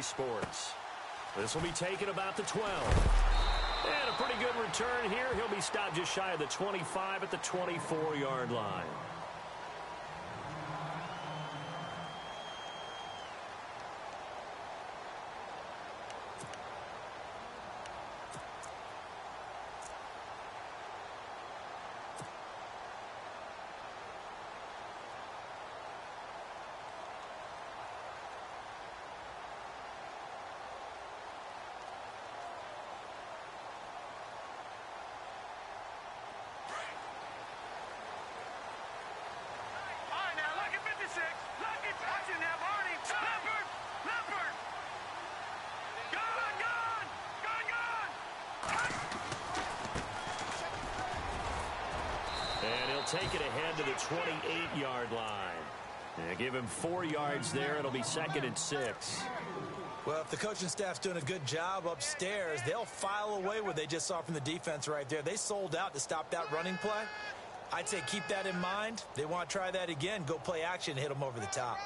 Realty Sports. This will be taken about the 12. And a pretty good return here. He'll be stopped just shy of the 25 at the 24-yard line. Take it ahead to the 28-yard line. And give him 4 yards there. It'll be 2nd and 6. Well, if the coaching staff's doing a good job upstairs, they'll file away what they just saw from the defense right there. They sold out to stop that running play. I'd say keep that in mind. They want to try that again. Go play action, hit them over the top.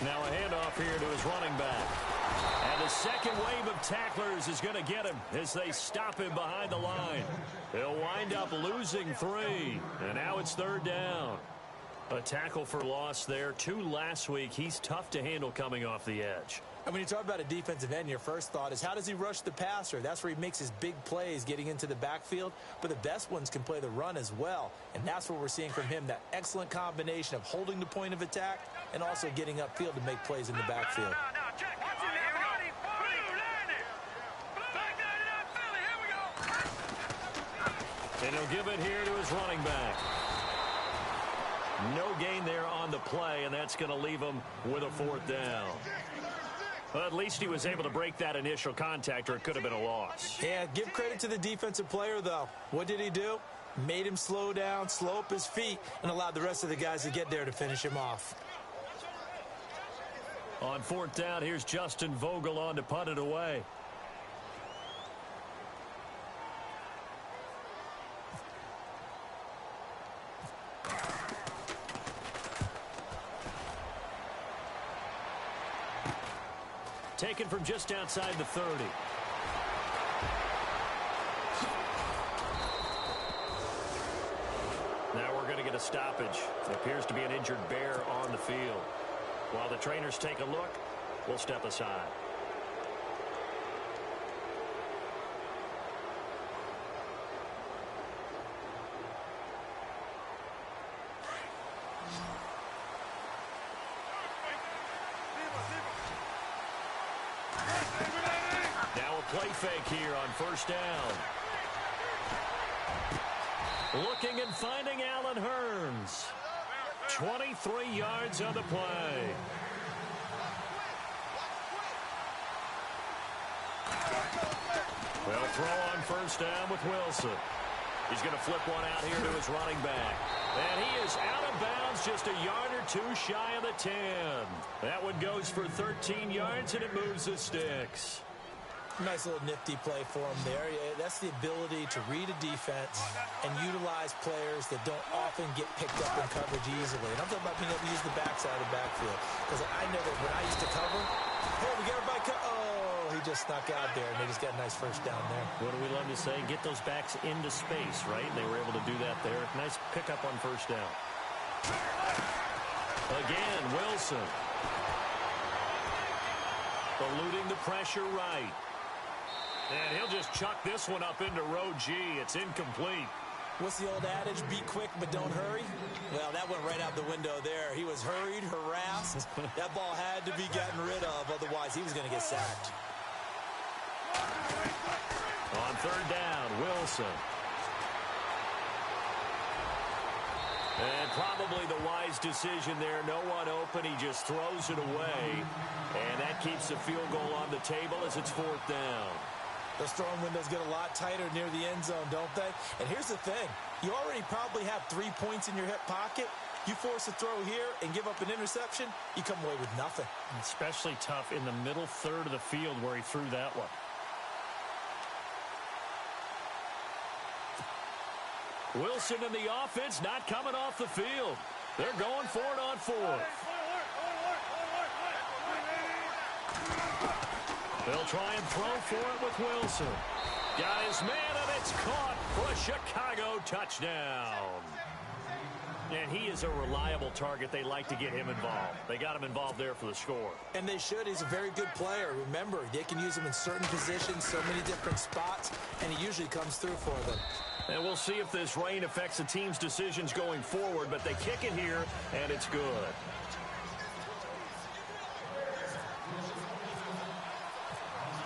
Now a handoff here to his running back. And the second wave of tacklers is going to get him as they stop him behind the line. He'll wind up losing 3. And now it's 3rd down. A tackle for loss there. 2 last week. He's tough to handle coming off the edge. And when you talk about a defensive end, your first thought is how does he rush the passer? That's where he makes his big plays getting into the backfield. But the best ones can play the run as well. And that's what we're seeing from him, that excellent combination of holding the point of attack and also getting upfield to make plays in the backfield. And he'll give it here to his running back. No gain there on the play, and that's going to leave him with a 4th down. Well, at least he was able to break that initial contact, or it could have been a loss. Yeah, give credit to the defensive player, though. What did he do? Made him slow down, slow up his feet, and allowed the rest of the guys to get there to finish him off. On 4th down, here's Justin Vogel on to punt it away. Taken from just outside the 30. Now we're going to get a stoppage. It appears to be an injured bear on the field. While the trainers take a look, we'll step aside. Now a play fake here on 1st down. Looking and finding Allen Hurns. 23 yards on the play. Well, throw on 1st down with Wilson. He's going to flip one out here to his running back. And he is out of bounds just a yard or 2 shy of the 10. That one goes for 13 yards, and it moves the sticks. Nice little nifty play for him there. Yeah, that's the ability to read a defense and utilize players that don't often get picked up in coverage easily. And I'm talking about being able to use the backside of the backfield. Because I know that when I used to cover, hey, we got everybody oh, he just snuck out there, and they just got a nice 1st down there. What do we love to say? Get those backs into space, right? They were able to do that there. Nice pickup on 1st down. Again, Wilson. Eluding the pressure right. And he'll just chuck this one up into row G. It's incomplete. What's the old adage? Be quick, but don't hurry. Well, that went right out the window there. He was hurried, harassed. That ball had to be gotten rid of. Otherwise, he was going to get sacked. On 3rd down, Wilson. And probably the wise decision there. No one open. He just throws it away. And that keeps the field goal on the table as it's 4th down. Those throwing windows get a lot tighter near the end zone, don't they? And here's the thing. You already probably have 3 points in your hip pocket. You force a throw here and give up an interception, you come away with nothing. Especially tough in the middle third of the field where he threw that one. Wilson and the offense not coming off the field. They're going for it on fourth. They'll try and throw for it with Wilson. Got his man, and it's caught for a Chicago touchdown. And he is a reliable target. They like to get him involved. They got him involved there for the score. And they should. He's a very good player. Remember, they can use him in certain positions, so many different spots, and he usually comes through for them. And we'll see if this rain affects the team's decisions going forward, but they kick it here, and it's good.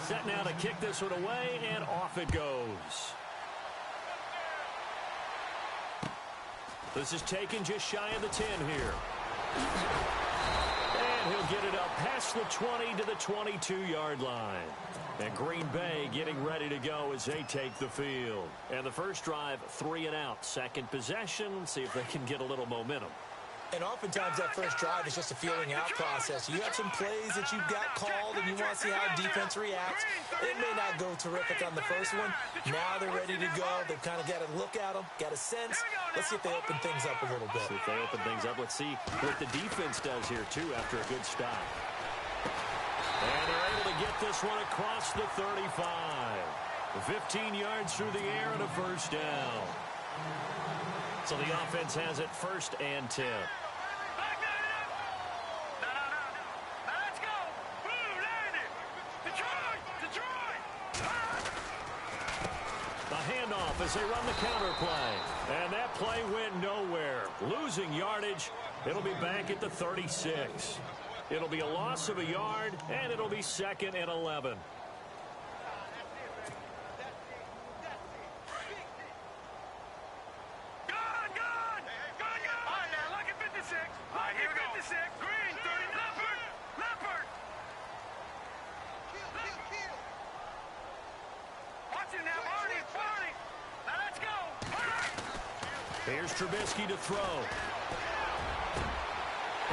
Set now to kick this one away, and off it goes. This is taken just shy of the 10 here. And he'll get it up past the 20 to the 22-yard line. And Green Bay getting ready to go as they take the field. And the first drive, 3 and out. Second possession, see if they can get a little momentum. And oftentimes that first drive is just a feeling out process. You have some plays that you've got called and you want to see how defense reacts. It may not go terrific on the first one. Now they're ready to go. They've kind of got to look at them, got a sense. Let's see if they open things up a little bit. See if they open things up. Let's see what the defense does here, too, after a good stop. And they're able to get this one across the 35. 15 yards through the air and a first down. So the offense has it 1st and 10. Let's go. Blue, landed. Detroit. The handoff as they run the counter play. And that play went nowhere. Losing yardage. It'll be back at the 36. It'll be a loss of a yard, and it'll be 2nd and 11. Here's Trubisky to throw.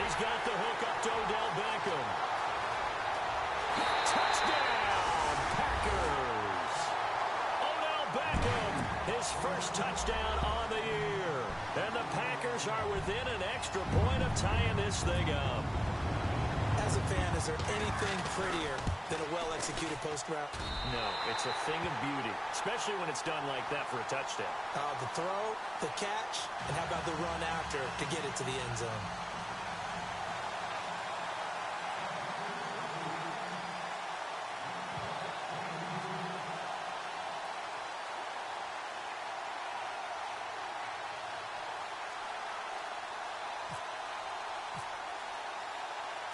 He's got the hook up to Odell Beckham. Touchdown, Packers. Odell Beckham, his first touchdown on the year. And the Packers are within an extra point of tying this thing up. As a fan, is there anything prettier than a well-executed post route? No, it's a thing of beauty, especially when it's done like that for a touchdown. The throw, the catch, and how about the run after to get it to the end zone?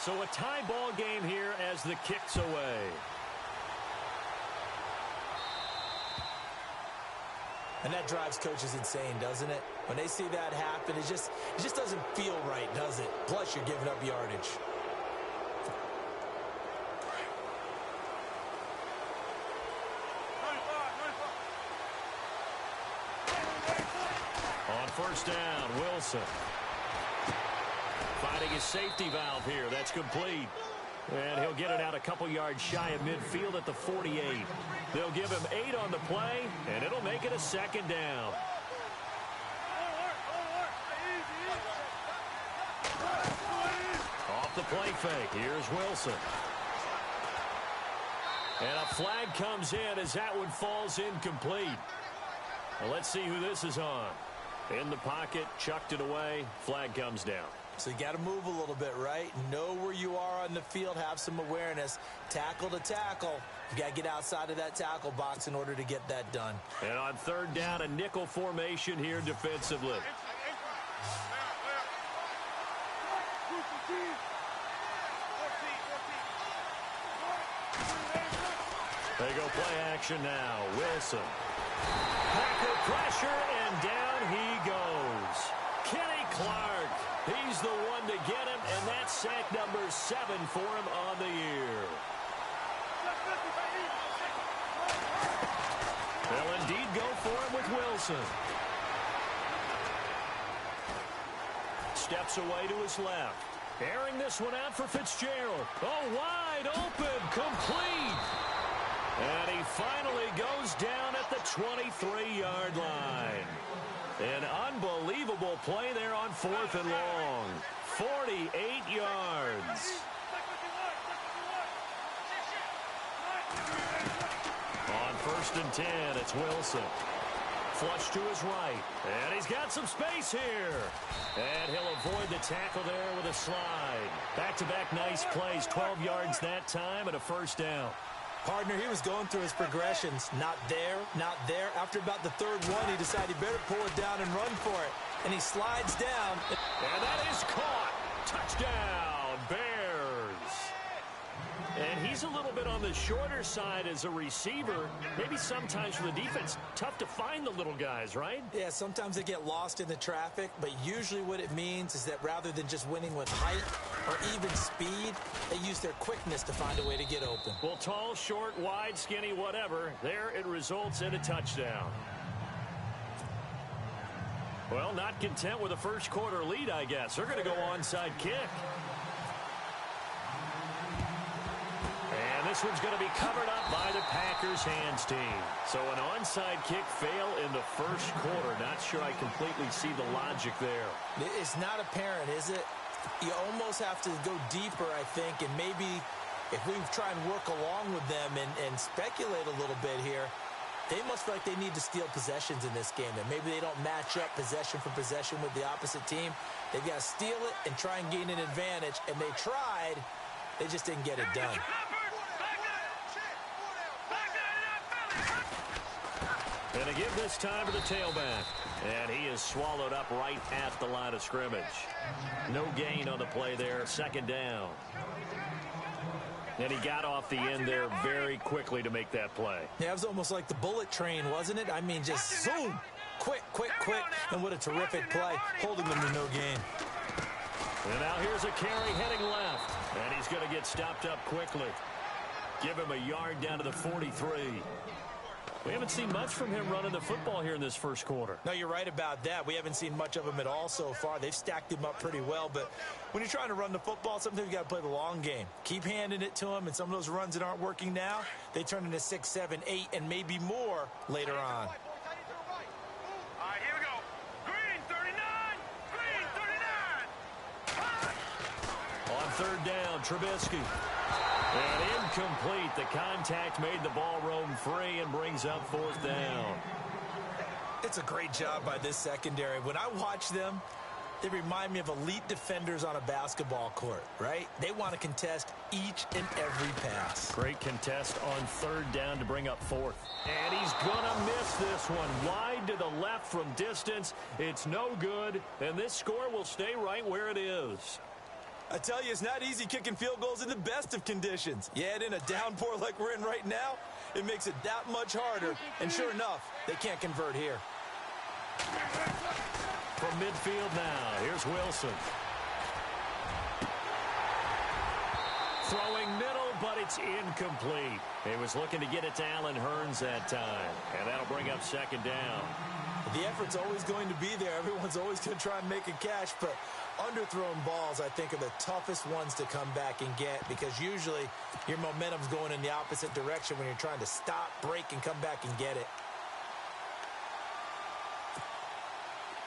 So a tie ball game here as the kick's away. And that drives coaches insane, doesn't it? When they see that happen, it just doesn't feel right, does it? Plus, you're giving up yardage. On first down, Wilson. Finding his safety valve here. That's complete. And he'll get it out a couple yards shy of midfield at the 48. They'll give him 8 on the play, and it'll make it a 2nd down. Off the play fake. Here's Wilson. And a flag comes in as that one falls incomplete. Well, let's see who this is on. In the pocket, chucked it away. Flag comes down. So you got to move a little bit, right? Know where you are on the field, have some awareness. Tackle to tackle. You got to get outside of that tackle box in order to get that done. And on 3rd down, a nickel formation here defensively. They go play action now. Wilson. Packer pressure, and down he goes. Kenny Clark. He's the one to get him, and that's sack number 7 for him on the year. go for him with Wilson. Steps away to his left. Airing this one out for Fitzgerald. Oh, wide open, complete. And he finally goes down at the 23-yard line. An unbelievable play there on 4th and long. 48 yards. On 1st and 10, it's Wilson. Flush to his right. And he's got some space here. And he'll avoid the tackle there with a slide. Back-to-back nice plays. 12 yards that time and a first down. Partner, he was going through his progressions. Not there, not there. After about the 3rd one, he decided he better pull it down and run for it. And he slides down. And that is caught. Touchdown, Bears. And he's a little bit on the shorter side as a receiver. Maybe sometimes for the defense, tough to find the little guys, right? Yeah, sometimes they get lost in the traffic, but usually what it means is that rather than just winning with height or even speed, they use their quickness to find a way to get open. Well, tall, short, wide, skinny, whatever, there it results in a touchdown. Well, not content with a first quarter lead, I guess. They're going to go onside kick. And this one's going to be covered up by the Packers hands team. So an onside kick fail in the first quarter. Not sure I completely see the logic there. It's not apparent, is it? You almost have to go deeper, I think, and maybe if we try and work along with them and speculate a little bit here, they must feel like they need to steal possessions in this game. And maybe they don't match up possession for possession with the opposite team. They've got to steal it and try and gain an advantage. And they tried. They just didn't get it done. And they give this time to the tailback. And he is swallowed up right at the line of scrimmage. No gain on the play there. 2nd down. And he got off the end there very quickly to make that play. Yeah, it was almost like the bullet train, wasn't it? I mean, just zoom. Quick, quick, quick. And what a terrific play, holding them to no gain. And now here's a carry heading left. And he's going to get stopped up quickly. Give him a yard down to the 43. We haven't seen much from him running the football here in this first quarter. No, you're right about that. We haven't seen much of him at all so far. They've stacked him up pretty well, but when you're trying to run the football, sometimes you got to play the long game. Keep handing it to him, and some of those runs that aren't working now, they turn into 6, 7, 8, and maybe more later on. All right, here we go. Green 39. Green 39. On 3rd down, Trubisky. And incomplete. The contact made the ball roam free and brings up 4th down. It's a great job by this secondary. When I watch them, they remind me of elite defenders on a basketball court, right? They want to contest each and every pass. Great contest on 3rd down to bring up 4th. And he's going to miss this one. Wide to the left from distance. It's no good, and this score will stay right where it is. I tell you, it's not easy kicking field goals in the best of conditions. Yet in a downpour like we're in right now, it makes it that much harder. And sure enough, they can't convert here. From midfield now, here's Wilson. Throwing middle, but it's incomplete. He was looking to get it to Allen Hurns that time. And that'll bring up 2nd down. The effort's always going to be there. Everyone's always going to try and make a catch, but underthrown balls, I think, are the toughest ones to come back and get because usually your momentum's going in the opposite direction when you're trying to stop, break, and come back and get it.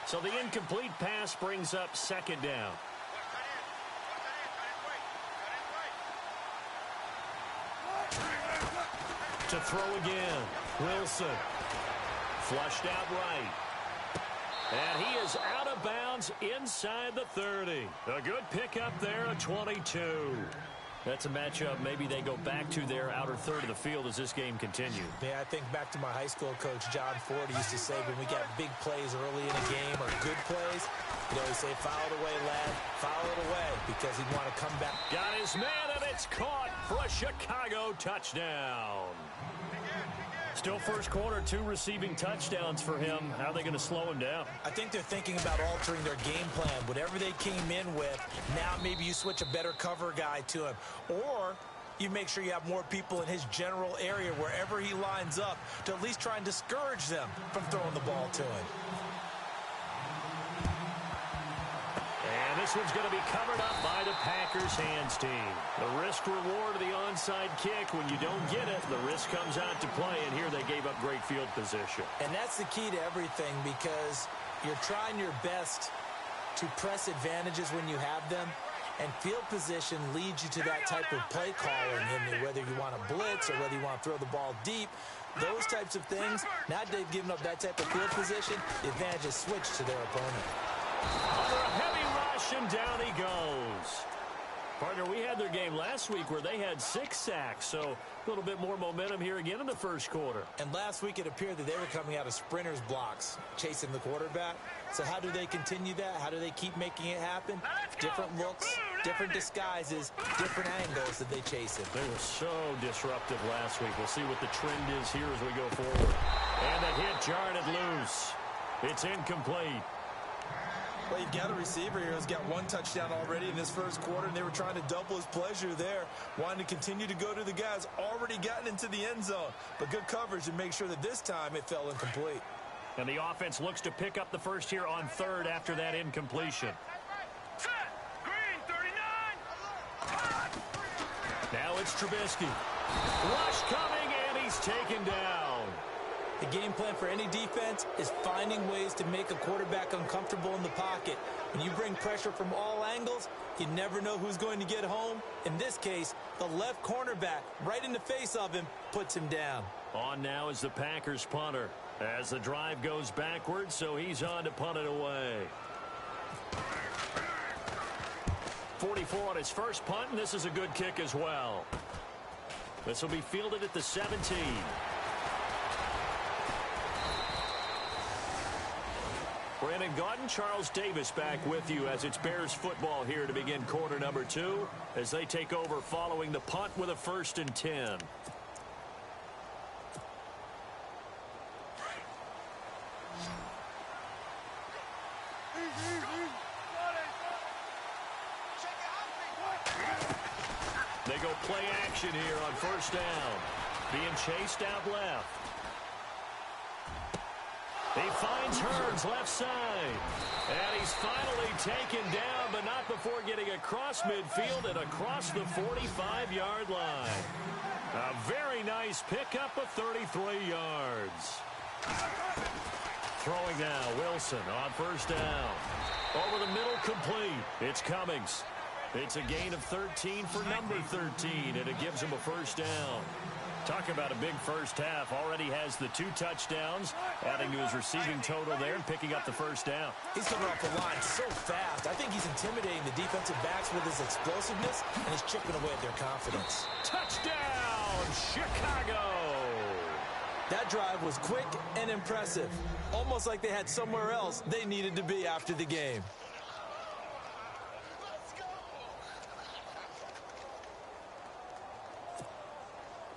So the incomplete pass brings up 2nd down. To throw again, Wilson. Flushed out right. And he is out of bounds inside the 30. A good pickup there, a 22. That's a matchup maybe they go back to their outer third of the field as this game continues. Yeah, I think back to my high school coach, John Ford. He used to say when we got big plays early in a game or good plays, he'd always say, foul it away, lad, foul it away, because he'd want to come back. Got his man, and it's caught for a Chicago touchdown. Still first quarter, 2 receiving touchdowns for him. How are they going to slow him down? I think they're thinking about altering their game plan. Whatever they came in with, now maybe you switch a better cover guy to him. Or you make sure you have more people in his general area wherever he lines up to at least try and discourage them from throwing the ball to him. And this one's going to be covered up by the Packers hands team. The risk reward of the onside kick. When you don't get it, the risk comes out to play, and here they gave up great field position. And that's the key to everything, because you're trying your best to press advantages when you have them, and field position leads you to that type of play calling, and whether you want to blitz or whether you want to throw the ball deep, those types of things. Now they've given up that type of field position, the advantage is switched to their opponent. Under a heavy rush, and down he goes. Partner, we had their game last week where they had 6 sacks, so a little bit more momentum here again in the first quarter. And last week it appeared that they were coming out of sprinters blocks, chasing the quarterback. So how do they continue that? How do they keep making it happen? Different looks, different disguises, different angles that they chase it. They were so disruptive last week. We'll see what the trend is here as we go forward. And the hit jarred it loose. It's incomplete. Well, you've got a receiver here who's got 1 touchdown already in this first quarter, and they were trying to double his pleasure there, wanting to continue to go to the guys already gotten into the end zone. But good coverage to make sure that this time it fell incomplete. And the offense looks to pick up the first here on 3rd after that incompletion. Set. Green, 39. Now it's Trubisky. Rush coming, and he's taken down. The game plan for any defense is finding ways to make a quarterback uncomfortable in the pocket. When you bring pressure from all angles, you never know who's going to get home. In this case, the left cornerback, right in the face of him, puts him down. On now is the Packers punter as the drive goes backwards, so he's on to punt it away. 44 on his first punt, and this is a good kick as well. This will be fielded at the 17. Brandon Gaudin, Charles Davis back with you as it's Bears football here to begin quarter number 2 as they take over following the punt with a 1st and 10. They go play action here on 1st down. Being chased out left. He finds Hurns left side. And he's finally taken down, but not before getting across midfield and across the 45-yard line. A very nice pickup of 33 yards. Throwing now, Wilson on 1st down. Over the middle, complete. It's Cummings. It's a gain of 13 for number 13, and it gives him a 1st down. Talk about a big first half. Already has the 2 touchdowns, adding to his receiving total there and picking up the 1st down. He's coming off the line so fast. I think he's intimidating the defensive backs with his explosiveness, and he's chipping away at their confidence. Touchdown, Chicago! That drive was quick and impressive. Almost like they had somewhere else they needed to be after the game.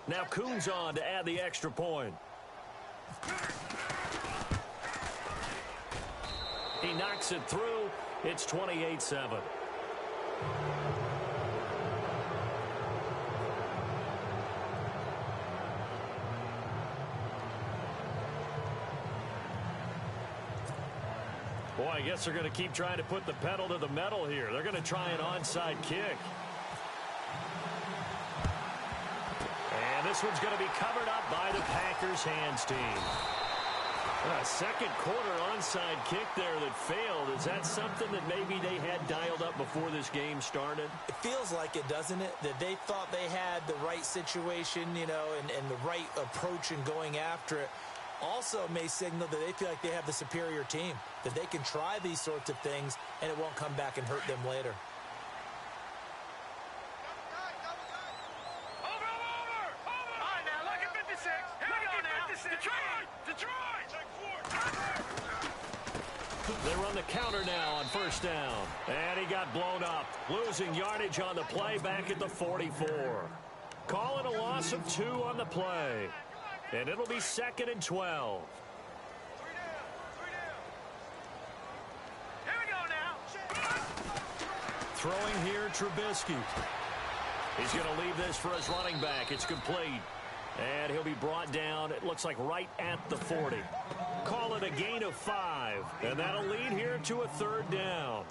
Now Coons on to add the extra point. He knocks it through. It's 28-7. Boy, I guess they're going to keep trying to put the pedal to the metal here. They're going to try an onside kick. This one's going to be covered up by the Packers hands team. A second quarter onside kick there that failed. Is that something that maybe they had dialed up before this game started? It feels like it, doesn't it? That they thought they had the right situation, you know, and the right approach in going after it. Also may signal that they feel like they have the superior team, that they can try these sorts of things and it won't come back and hurt them later. They run the counter now on 1st down. And he got blown up. Losing yardage on the play back at the 44. Calling a loss of 2 on the play. And it'll be 2nd and 12. Here we go now. Throwing here, Trubisky. He's going to leave this for his running back. It's complete. And he'll be brought down, it looks like right at the 40. Call it a gain of 5. And that'll lead here to a 3rd down.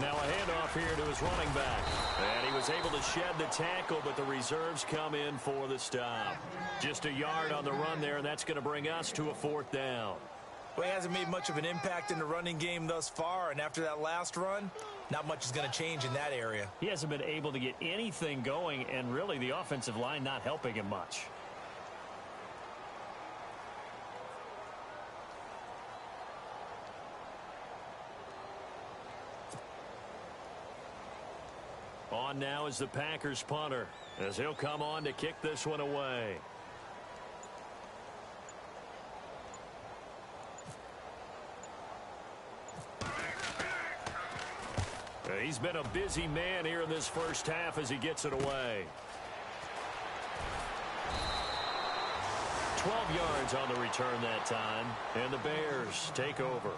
Now a handoff here to his running back. And he was able to shed the tackle, but the reserves come in for the stop. Just a yard on the run there, and that's going to bring us to a 4th down. Well, he hasn't made much of an impact in the running game thus far, and after that last run, not much is going to change in that area. He hasn't been able to get anything going, and really the offensive line not helping him much. On now is the Packers punter, as he'll come on to kick this one away. He's been a busy man here in this first half as he gets it away. 12 yards on the return that time, and the Bears take over.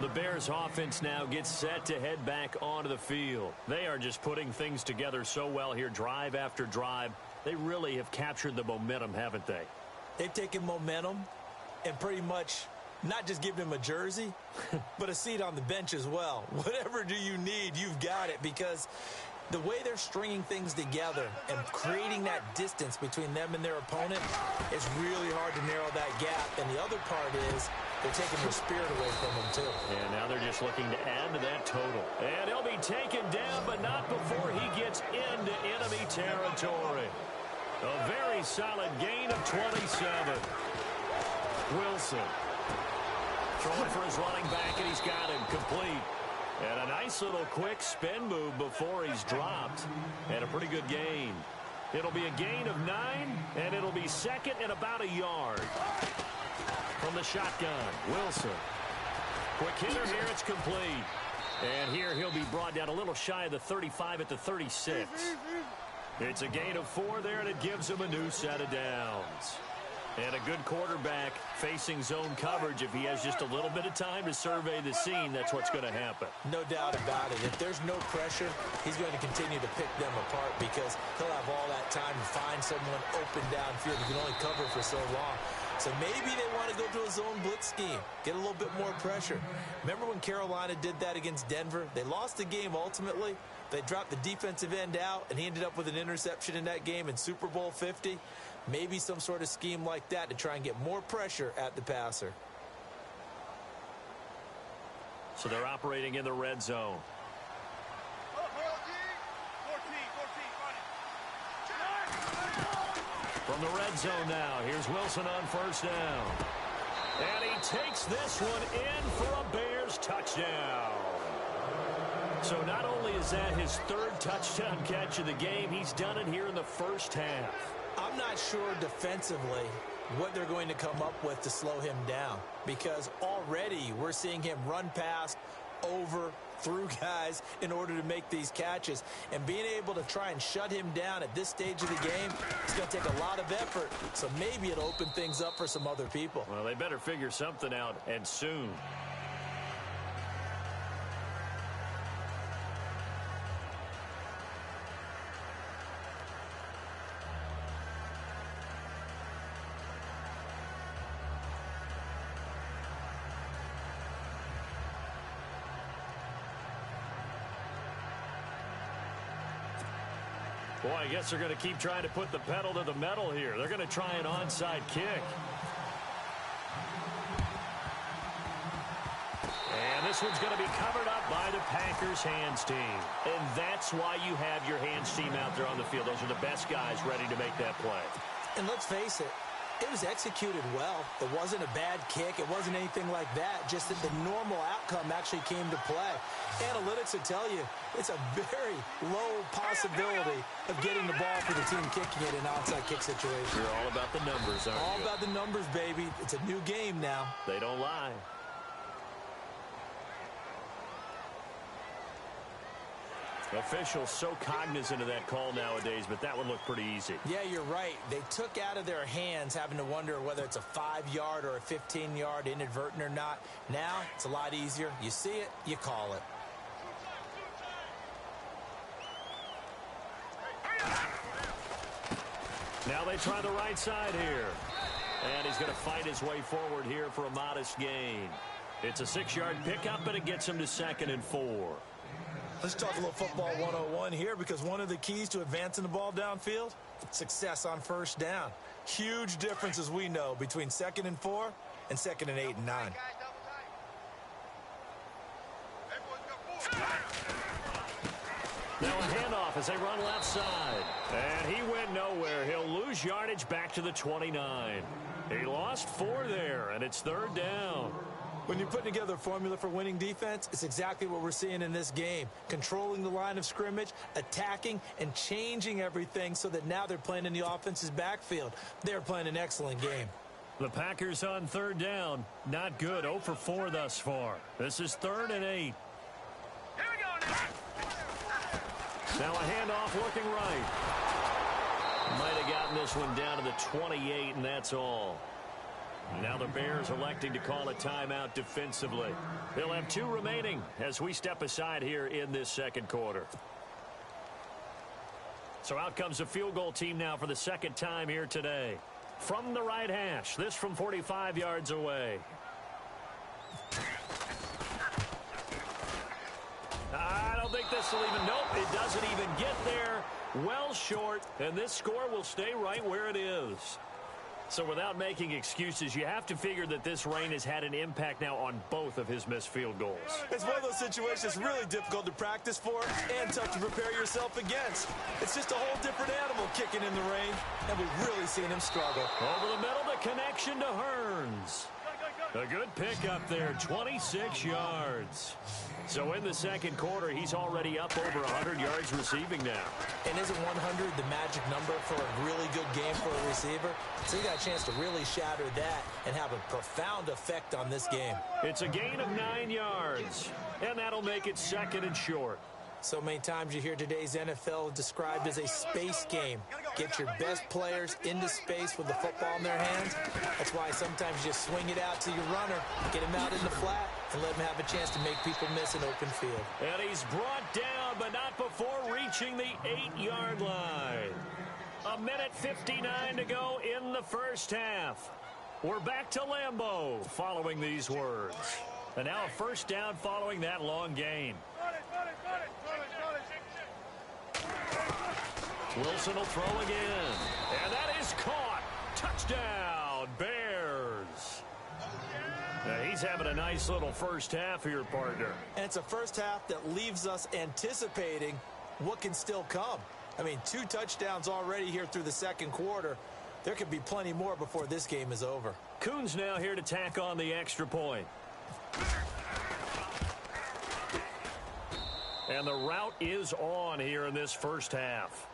The Bears offense now gets set to head back onto the field. They are just putting things together so well here, drive after drive. They really have captured the momentum, haven't they? They've taken momentum and pretty much not just given him a jersey, but a seat on the bench as well. Whatever do you need, you've got it, because the way they're stringing things together and creating that distance between them and their opponent, it's really hard to narrow that gap. And the other part is they're taking their spirit away from them, too. And now they're just looking to add to that total. And he'll be taken down, but not before he gets into enemy territory. A very solid gain of 27. Wilson throwing for his running back, and he's got him complete. And a nice little quick spin move before he's dropped. And a pretty good gain. It'll be a gain of 9, and it'll be 2nd and about a yard. From the shotgun, Wilson. Quick hitter here, it's complete. And here he'll be brought down a little shy of the 35 at the 36. It's a gain of 4 there, and it gives him a new set of downs. And a good quarterback facing zone coverage. If he has just a little bit of time to survey the scene, that's what's going to happen. No doubt about it. If there's no pressure, he's going to continue to pick them apart because he'll have all that time to find someone open downfield. He can only cover for so long. So maybe they want to go to a zone blitz scheme, get a little bit more pressure. Remember when Carolina did that against Denver? They lost the game ultimately. They dropped the defensive end out, and he ended up with an interception in that game in Super Bowl 50. Maybe some sort of scheme like that to try and get more pressure at the passer. So they're operating in the red zone. From the red zone now, here's Wilson on 1st down. And he takes this one in for a Bears touchdown. So not only is that his 3rd touchdown catch of the game, he's done it here in the first half. I'm not sure defensively what they're going to come up with to slow him down, because already we're seeing him run past, over, through guys in order to make these catches. And being able to try and shut him down at this stage of the game, it's going to take a lot of effort. So maybe it'll open things up for some other people. Well, they better figure something out, and soon. Boy, I guess they're going to keep trying to put the pedal to the metal here. They're going to try an onside kick. And this one's going to be covered up by the Packers hands team. And that's why you have your hands team out there on the field. Those are the best guys ready to make that play. And let's face it, it was executed well. It wasn't a bad kick. It wasn't anything like that. Just that the normal outcome actually came to play. Analytics will tell you it's a very low possibility of getting the ball for the team kicking it in an onside kick situation. You're all about the numbers, aren't you? All about the numbers, baby. It's a new game now. They don't lie. Officials so cognizant of that call nowadays, but that would look pretty easy. Yeah, you're right. They took out of their hands having to wonder whether it's a 5-yard or a 15-yard inadvertent or not. Now, it's a lot easier. You see it, you call it. Now they try the right side here. And he's going to fight his way forward here for a modest gain. It's a 6-yard pickup, but it gets him to 2nd and 4. Let's talk a little football 101 here, because one of the keys to advancing the ball downfield, success on first down. Huge difference, as we know, between 2nd and 4 and 2nd and 8 and 9. Now a handoff as they run left side. And he went nowhere. He'll lose yardage back to the 29. He lost 4 there, and it's 3rd down. When you put together a formula for winning defense, it's exactly what we're seeing in this game. Controlling the line of scrimmage, attacking, and changing everything so that now they're playing in the offense's backfield. They're playing an excellent game. The Packers on 3rd down. Not good. 0 for 4 thus far. This is 3rd and 8. Here we go now. Now a handoff looking right. Might have gotten this one down to the 28, and that's all. Now the Bears electing to call a timeout defensively. They'll have 2 remaining as we step aside here in this 2nd quarter. So out comes a field goal team now for the 2nd time here today. From the right hash, this from 45 yards away. I don't think this will even, nope, it doesn't even get there. Well short, and this score will stay right where it is. So without making excuses, you have to figure that this rain has had an impact now on both of his missed field goals. It's one of those situations really difficult to practice for and tough to prepare yourself against. It's just a whole different animal kicking in the rain, and we've really seen him struggle. Over the middle, the connection to Hearns. A good pickup there, 26 yards. So in the 2nd quarter, he's already up over 100 yards receiving now. And isn't 100 the magic number for a really good game for a receiver? So you got a chance to really shatter that and have a profound effect on this game. It's a gain of 9 yards, and that'll make it 2nd and short. So many times you hear today's NFL described as a space game. Get your best players into space with the football in their hands. That's why sometimes you just swing it out to your runner, get him out in the flat, and let him have a chance to make people miss an open field. And he's brought down, but not before reaching the 8-yard line. 1:59 to go in the first half. We're back to Lambeau following these words. And now a first down following that long gain. Wilson will throw again. And that is caught. Touchdown, Bears. Now he's having a nice little first half here, partner. And it's a first half that leaves us anticipating what can still come. I mean, 2 touchdowns already here through the 2nd quarter. There could be plenty more before this game is over. Coons now here to tack on the extra point. And the route is on here in this first half.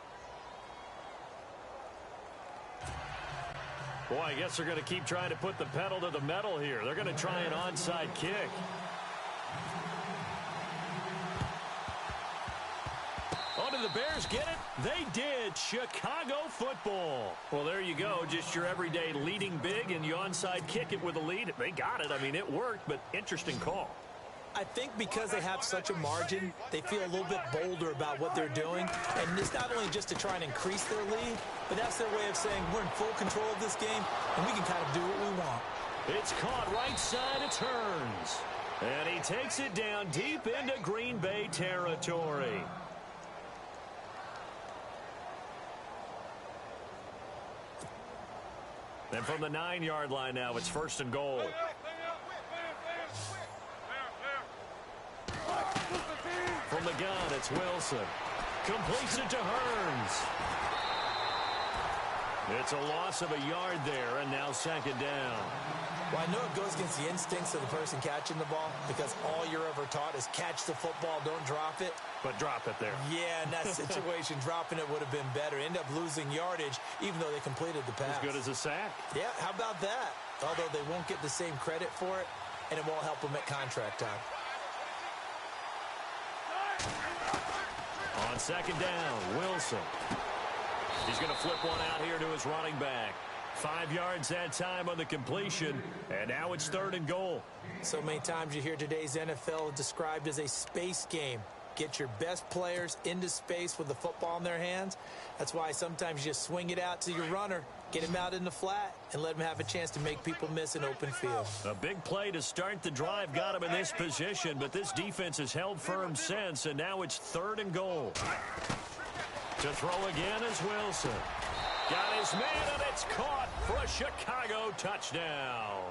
Boy, I guess they're going to keep trying to put the pedal to the metal here. They're going to try an onside kick. Oh, did the Bears get it? They did. Chicago football. Well, there you go. Just your everyday leading big, and you onside kick it with a lead. They got it. I mean, it worked, but interesting call. I think because they have such a margin, they feel a little bit bolder about what they're doing. And it's not only just to try and increase their lead, but that's their way of saying we're in full control of this game, and we can kind of do what we want. It's caught right side, it turns. And he takes it down deep into Green Bay territory. And from the 9-yard line now, it's 1st and goal. From the gun, it's Wilson. Completes it to Hearns. It's a loss of a yard there, and now 2nd down. Well, I know it goes against the instincts of the person catching the ball, because all you're ever taught is catch the football, don't drop it. But drop it there. Yeah, in that situation, dropping it would have been better. End up losing yardage, even though they completed the pass. As good as a sack. Yeah, how about that? Although they won't get the same credit for it, and it won't help them at contract time. On second down, Wilson. He's going to flip one out here to his running back. 5 yards that time on the completion, and now it's 3rd and goal. So many times you hear today's NFL described as a space game. Get your best players into space with the football in their hands. That's why sometimes you just swing it out to your runner, get him out in the flat, and let him have a chance to make people miss an open field. A big play to start the drive got him in this position, but this defense has held firm since, and now it's 3rd and goal. To throw again is Wilson. Got his man, and it's caught for a Chicago touchdown.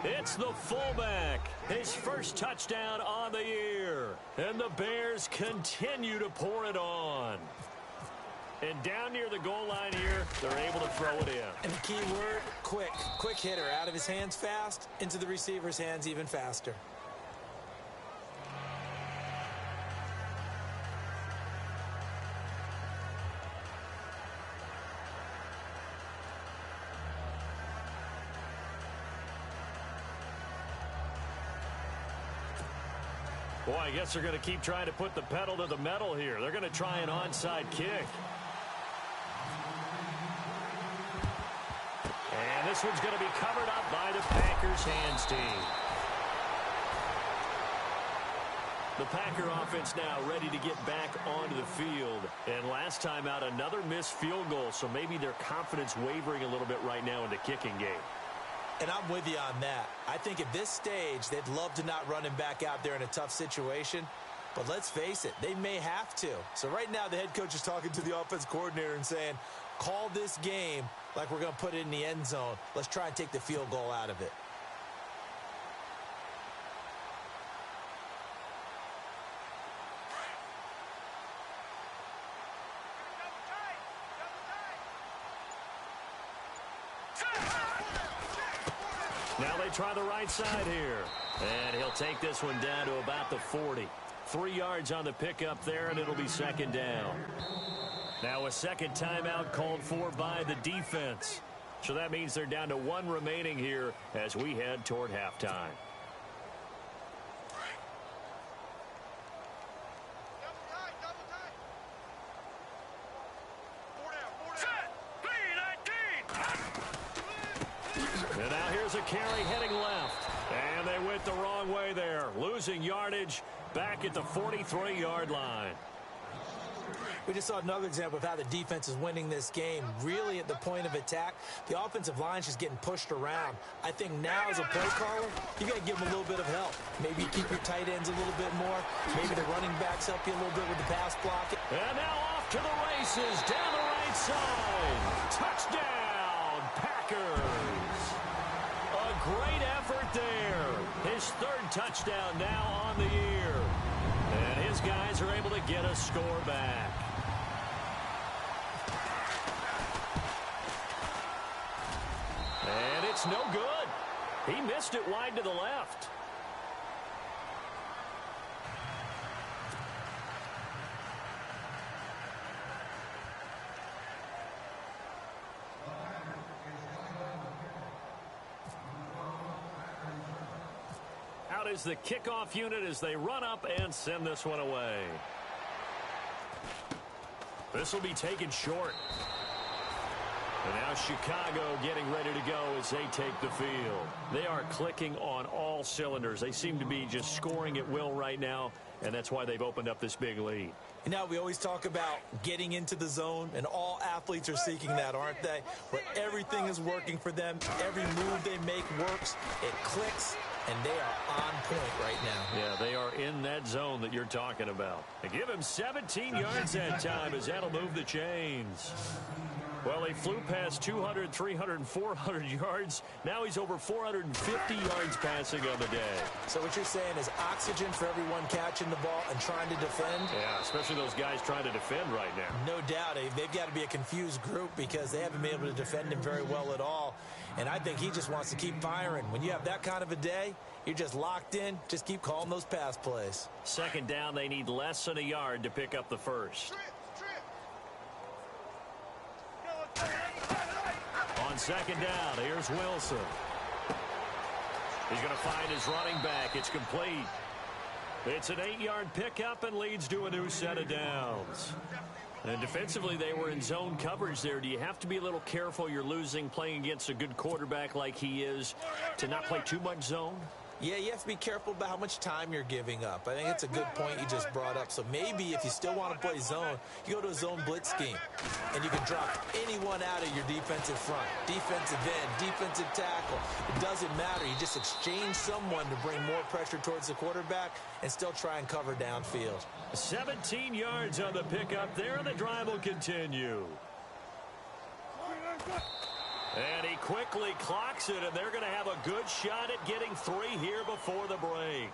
It's the fullback, his first touchdown on the year. And the Bears continue to pour it on. And down near the goal line here, they're able to throw it in. And the key word, quick. Quick hitter, out of his hands fast, into the receiver's hands even faster. Boy, I guess they're going to keep trying to put the pedal to the metal here. They're going to try an onside kick. And this one's going to be covered up by the Packers hands team. The Packer offense now ready to get back onto the field. And last time out, another missed field goal, so maybe their confidence wavering a little bit right now in the kicking game. And I'm with you on that. I think at this stage, they'd love to not run him back out there in a tough situation. But let's face it, they may have to. So right now, the head coach is talking to the offense coordinator and saying, call this game like we're going to put it in the end zone. Let's try and take the field goal out of it. Now they try the right side here. And he'll take this one down to about the 40. 3 yards on the pickup there, and it'll be 2nd down. Now a second timeout called for by the defense. So that means they're down to 1 remaining here as we head toward halftime. And now here's a carry heading left. And they went the wrong way there. Losing yardage back at the 43-yard line. We just saw another example of how the defense is winning this game. Really at the point of attack, the offensive line is just getting pushed around. I think now as a play caller, you got to give them a little bit of help. Maybe keep your tight ends a little bit more. Maybe the running backs help you a little bit with the pass blocking. And now off to the races down the right side. Touchdown, Packers. A great effort there. His 3rd touchdown now on the year. And his guys are able to get a score back. And it's no good. He missed it wide to the left. Out is the kickoff unit as they run up and send this one away. This will be taken short. And now Chicago getting ready to go as they take the field. They are clicking on all cylinders. They seem to be just scoring at will right now, and that's why they've opened up this big lead. You know, we always talk about getting into the zone, and all athletes are seeking that, aren't they? Where everything is working for them. Every move they make works. It clicks, and they are on point right now. Yeah, they are in that zone that you're talking about. They give him 17 yards that time as that'll move the chains. Well, they flew past 200, 300, and 400 yards. Now he's over 450 yards passing on the day. So what you're saying is oxygen for everyone catching the ball and trying to defend? Yeah, especially those guys trying to defend right now. No doubt. They've got to be a confused group because they haven't been able to defend him very well at all. And I think he just wants to keep firing. When you have that kind of a day, you're just locked in. Just keep calling those pass plays. 2nd down, they need less than a yard to pick up the first. On 2nd down, here's Wilson. He's going to find his running back. It's complete. It's an 8-yard pickup and leads to a new set of downs. And defensively, they were in zone coverage there. Do you have to be a little careful? You're losing playing against a good quarterback like he is to not play too much zone? Yeah, you have to be careful about how much time you're giving up. I think it's a good point you just brought up. So maybe if you still want to play zone, you go to a zone blitz scheme. And you can drop anyone out of your defensive front. Defensive end, defensive tackle. It doesn't matter. You just exchange someone to bring more pressure towards the quarterback and still try and cover downfield. 17 yards on the pickup there, and the drive will continue. And he quickly clocks it, and they're going to have a good shot at getting 3 here before the break.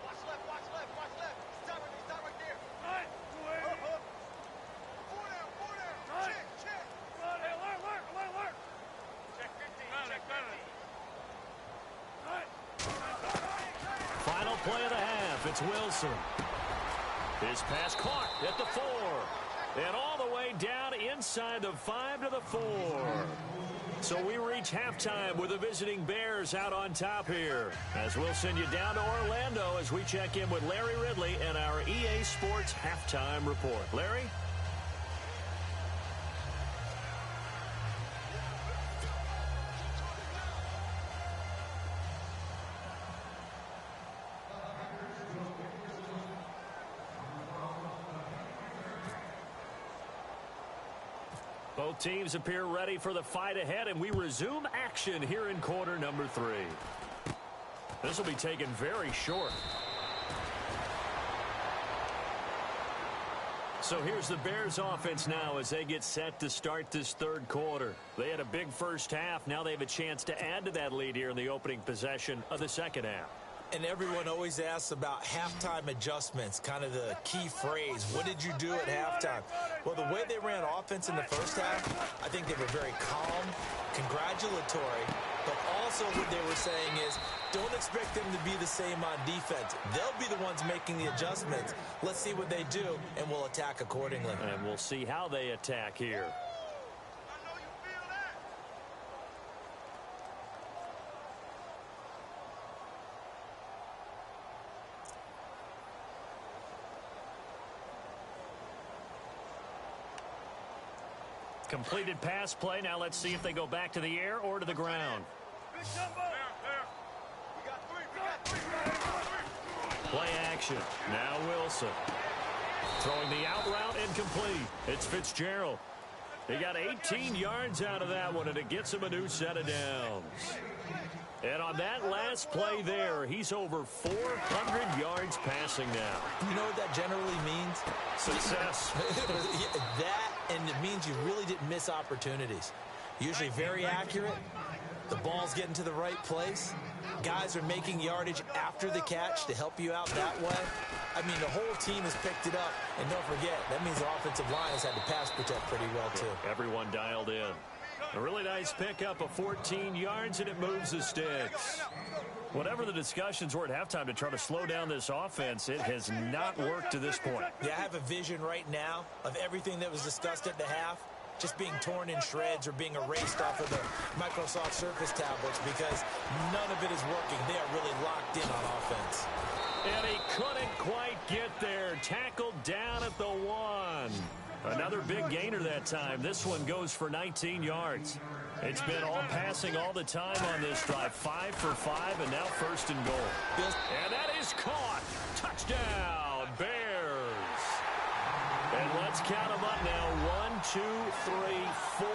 Watch left, watch left, watch left. Stop right there. All right. Four down. Check. Hey, alert. Check 15, check 15. Final play of the half. It's Wilson. His pass caught at the 4. And all the way down inside the 5 to the 4. So we reach halftime with the visiting Bears out on top here. As we'll send you down to Orlando as we check in with Larry Ridley and our EA Sports Halftime Report. Larry? Both teams appear ready for the fight ahead, and we resume action here in quarter number 3. This will be taken very short. So here's the Bears offense now as they get set to start this third quarter. They had a big first half. Now they have a chance to add to that lead here in the opening possession of the second half. And everyone always asks about halftime adjustments, kind of the key phrase. What did you do at halftime? Well, the way they ran offense in the first half, I think they were very calm, congratulatory, but also what they were saying is don't expect them to be the same on defense. They'll be the ones making the adjustments. Let's see what they do, and we'll attack accordingly. And we'll see how they attack here. Completed pass play. Now let's see if they go back to the air or to the ground. Play action. Now Wilson. Throwing the out route incomplete. It's Fitzgerald. He got 18 yards out of that one, and it gets him a new set of downs. And on that last play there, he's over 400 yards passing now. You know what that generally means? Success. That, and it means you really didn't miss opportunities. Usually very accurate. The ball's getting to the right place. Guys are making yardage after the catch to help you out that way. I mean, the whole team has picked it up. And don't forget, that means the offensive line has had to pass protect pretty well, too. Everyone dialed in. A really nice pickup of 14 yards, and it moves the sticks. Whatever the discussions were at halftime to try to slow down this offense, it has not worked to this point. Yeah, I have a vision right now of everything that was discussed at the half just being torn in shreds or being erased off of the Microsoft Surface tablets because none of it is working. They are really locked in on offense. And he couldn't quite get there. Tackled down at the 1. Another big gainer that time. This one goes for 19 yards. It's been all passing all the time on this drive. 5 for 5, and now first and goal. And that is caught. Touchdown, Bears. And let's count them up now. 1, 2, 3, 4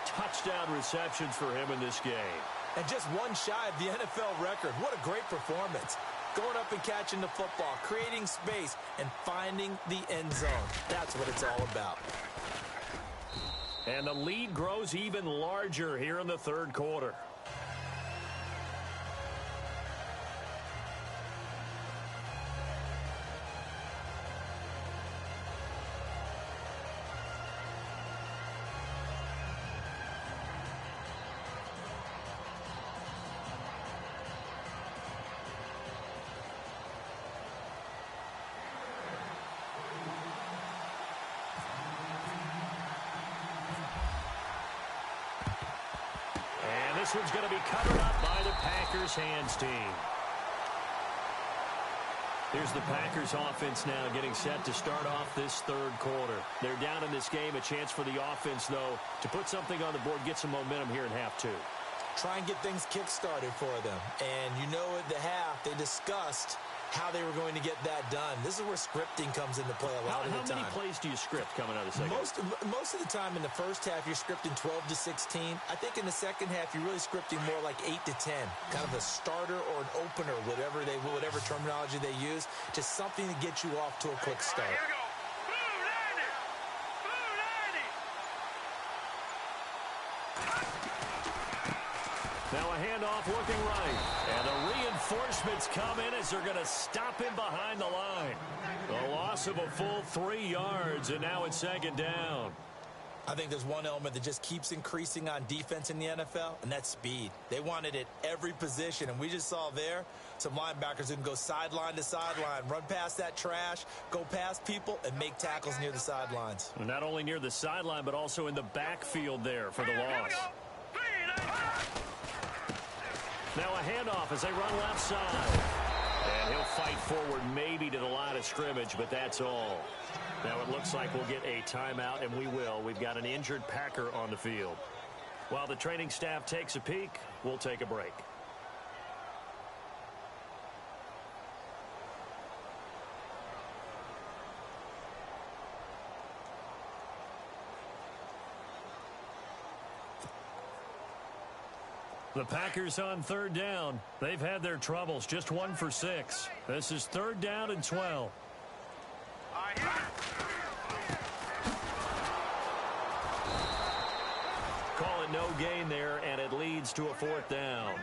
touchdown receptions for him in this game. And just one shy of the NFL record. What a great performance. Going up and catching the football, creating space, and finding the end zone. That's what it's all about. And the lead grows even larger here in the third quarter. this one's going to be covered up by the Packers hands team. Here's the Packers offense now getting set to start off this third quarter. They're down in this game. A chance for the offense, though, to put something on the board, get some momentum here in half two. Try and get things kick-started for them. And you know at the half, they discussed how they were going to get that done. This is where scripting comes into play a lot of the time. How many plays do you script coming out of the second? Most of the time in the first half, you're scripting 12 to 16. I think in the second half, you're really scripting more like 8 to 10. Kind of a starter or an opener, whatever terminology they use. Just something to get you off to a quick start. Here we go. Now a handoff looking right. And the reinforcements come in as they're going to stop him behind the line. A loss of a full 3 yards, and now it's second down. I think there's one element that just keeps increasing on defense in the NFL, and that's speed. They want it at every position, and we just saw there some linebackers who can go sideline to sideline, run past that trash, go past people, and make tackles near the sidelines. Well, not only near the sideline, but also in the backfield there for the loss. Now a handoff as they run left side. And he'll fight forward maybe to the line of scrimmage, but that's all. Now it looks like we'll get a timeout, and we will. We've got an injured Packer on the field. While the training staff takes a peek, we'll take a break. The Packers on third down. They've had their troubles, just 1 for 6. This is third down and 12. Call it no gain there, and it leads to a fourth down.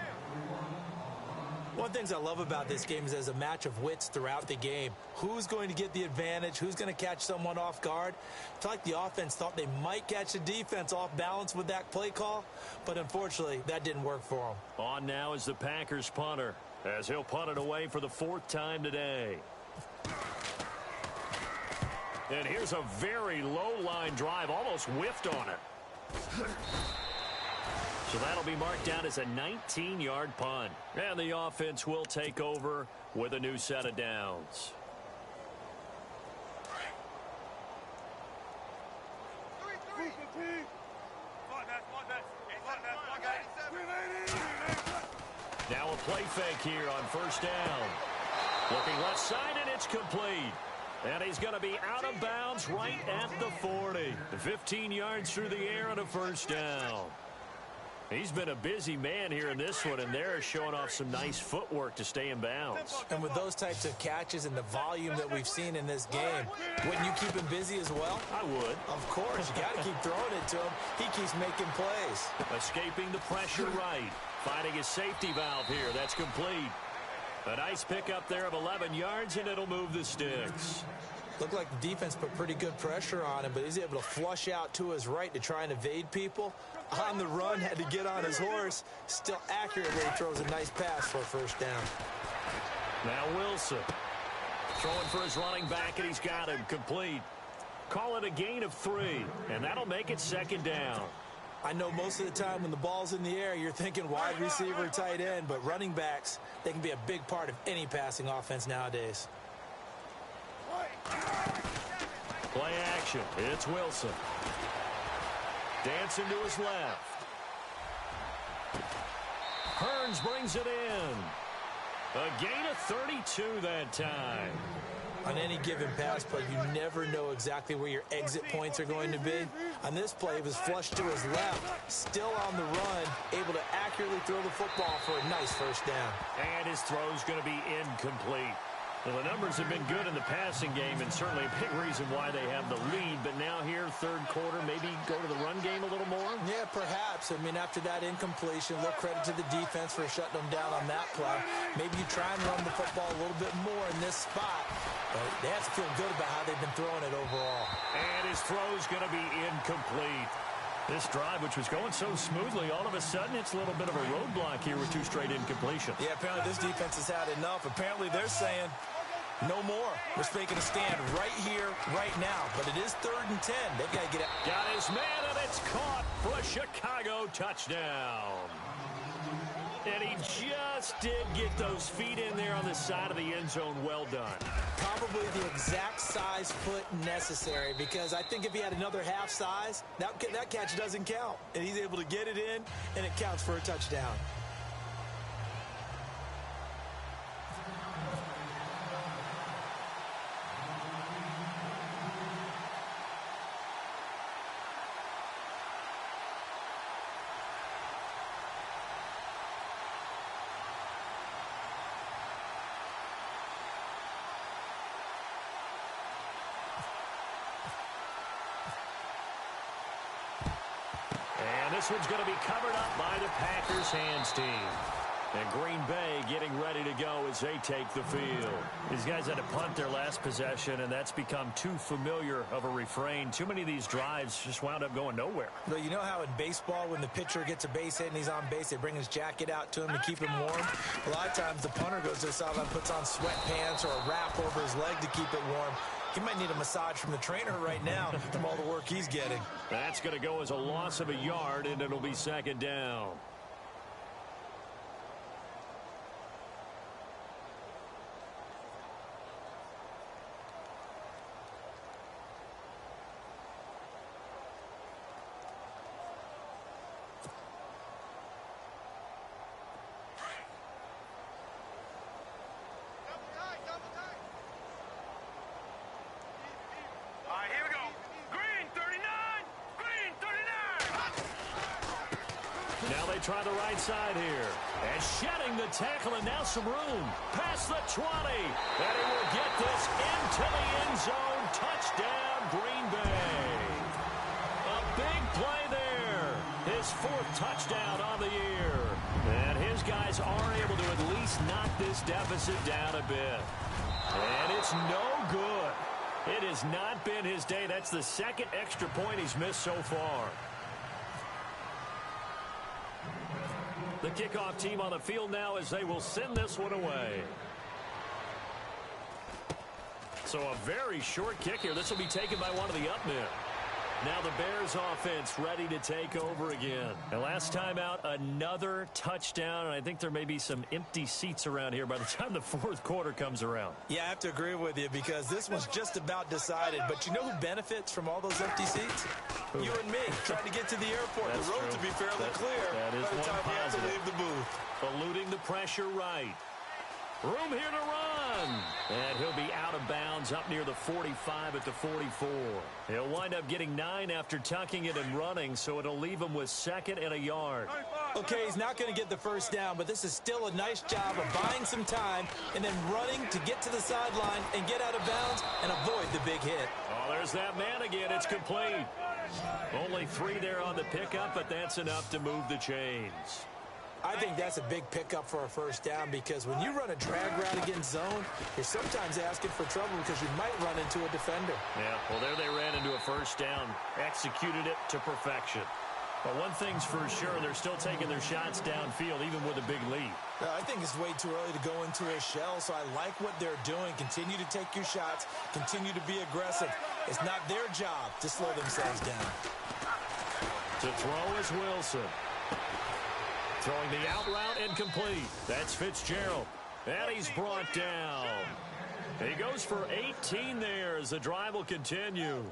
One of the things I love about this game is there's a match of wits throughout the game. Who's going to get the advantage? Who's going to catch someone off guard? I feel like the offense thought they might catch the defense off balance with that play call, but unfortunately, that didn't work for them. On now is the Packers punter, as he'll punt it away for the 4th time today. And here's a very low-line drive, almost whiffed on it. So that'll be marked down as a 19-yard punt. And the offense will take over with a new set of downs. Now a play fake here on first down. Looking left side, and it's complete. And he's going to be out of bounds right at the 40. 15 yards through the air and a first down. He's been a busy man here in this one, and they're showing off some nice footwork to stay in bounds. And with those types of catches and the volume that we've seen in this game, wouldn't you keep him busy as well? I would. Of course. You got to keep throwing it to him. He keeps making plays. Escaping the pressure right. Finding his safety valve here. That's complete. A nice pickup there of 11 yards, and it'll move the sticks. Looked like the defense put pretty good pressure on him, but he's able to flush out to his right to try and evade people. On the run, had to get on his horse. Still accurately throws a nice pass for a first down. Now Wilson throwing for his running back, and he's got him complete. Call it a gain of 3, and that'll make it second down. I know most of the time when the ball's in the air, you're thinking wide receiver, tight end, but running backs, they can be a big part of any passing offense nowadays. Play action. It's Wilson. Dancing to his left. Hearns brings it in. A gain of 32 that time. On any given pass play, you never know exactly where your exit points are going to be. On this play, it was flushed to his left, still on the run, able to accurately throw the football for a nice first down. And his throw's going to be incomplete. Well, the numbers have been good in the passing game, and certainly a big reason why they have the lead. But now here, third quarter, maybe go to the run game a little more? Yeah, perhaps. I mean, after that incompletion, a little credit to the defense for shutting them down on that play. Maybe you try and run the football a little bit more in this spot. But they have to feel good about how they've been throwing it overall. And his throw's going to be incomplete. This drive, which was going so smoothly, all of a sudden it's a little bit of a roadblock here with 2 straight incompletions. Yeah, apparently this defense has had enough. Apparently they're saying, No more. We're making a stand right here, right now. But it is 3rd and 10. They've got to get out. Got his man, and it's caught for a Chicago touchdown. And he just did get those feet in there on the side of the end zone. Well done. Probably the exact size foot necessary, because I think if he had another half size, that catch doesn't count. And he's able to get it in, and it counts for a touchdown. This one's going to be covered up by the Packers hands team. And Green Bay getting ready to go as they take the field. These guys had to punt their last possession, and that's become too familiar of a refrain. Too many of these drives just wound up going nowhere. But you know how in baseball, when the pitcher gets a base hit and he's on base, they bring his jacket out to him to keep him warm? A lot of times the punter goes to the sideline, puts on sweatpants or a wrap over his leg to keep it warm. He might need a massage from the trainer right now from all the work he's getting. That's going to go as a loss of a yard, and it'll be 2nd down. Try the right side here. And shedding the tackle, and now some room. Past the 20. And he will get this into the end zone. Touchdown, Green Bay. A big play there. His 4th touchdown on the year. And his guys are able to at least knock this deficit down a bit. And it's no good. It has not been his day. That's the 2nd extra point he's missed so far. The kickoff team on the field now as they will send this one away. So a very short kick here. This will be taken by one of the up men. Now the Bears offense ready to take over again. And last time out, another touchdown. And I think there may be some empty seats around here by the time the 4th quarter comes around. Yeah, I have to agree with you, because this one's just about decided. But you know who benefits from all those empty seats? Who? You and me, trying to get to the airport. That's the road true. to be fairly clear that is by the time one we have to positive. leave the booth. Eluding the pressure right. Room here to run. And he'll be out of bounds up near the 45 at the 44. He'll wind up getting 9 after tucking it and running, so it'll leave him with 2nd and a yard. Okay, he's not going to get the first down, but this is still a nice job of buying some time and then running to get to the sideline and get out of bounds and avoid the big hit. Oh, there's that man again. It's complete. Only 3 there on the pickup, but that's enough to move the chains. I think that's a big pickup for a first down, because when you run a drag route against zone, you're sometimes asking for trouble because you might run into a defender. Yeah, well, there they ran into a first down, executed it to perfection. But one thing's for sure, they're still taking their shots downfield, even with a big lead. I think it's way too early to go into a shell, so I like what they're doing. Continue to take your shots. Continue to be aggressive. It's not their job to slow themselves down. To throw is Wilson. Throwing the out route incomplete. That's Fitzgerald. And he's brought down. He goes for 18 there as the drive will continue.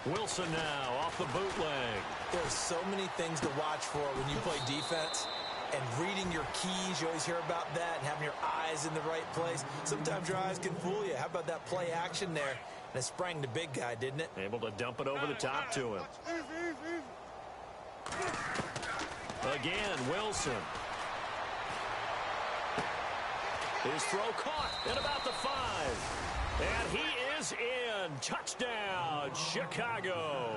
Wilson now off the bootleg. There's so many things to watch for when you play defense. And reading your keys, you always hear about that, and having your eyes in the right place. Sometimes your eyes can fool you. How about that play action there? And it sprang the big guy, didn't it? Able to dump it over the top to him. Again, Wilson. His throw caught at about the 5. And he is in. Touchdown, Chicago.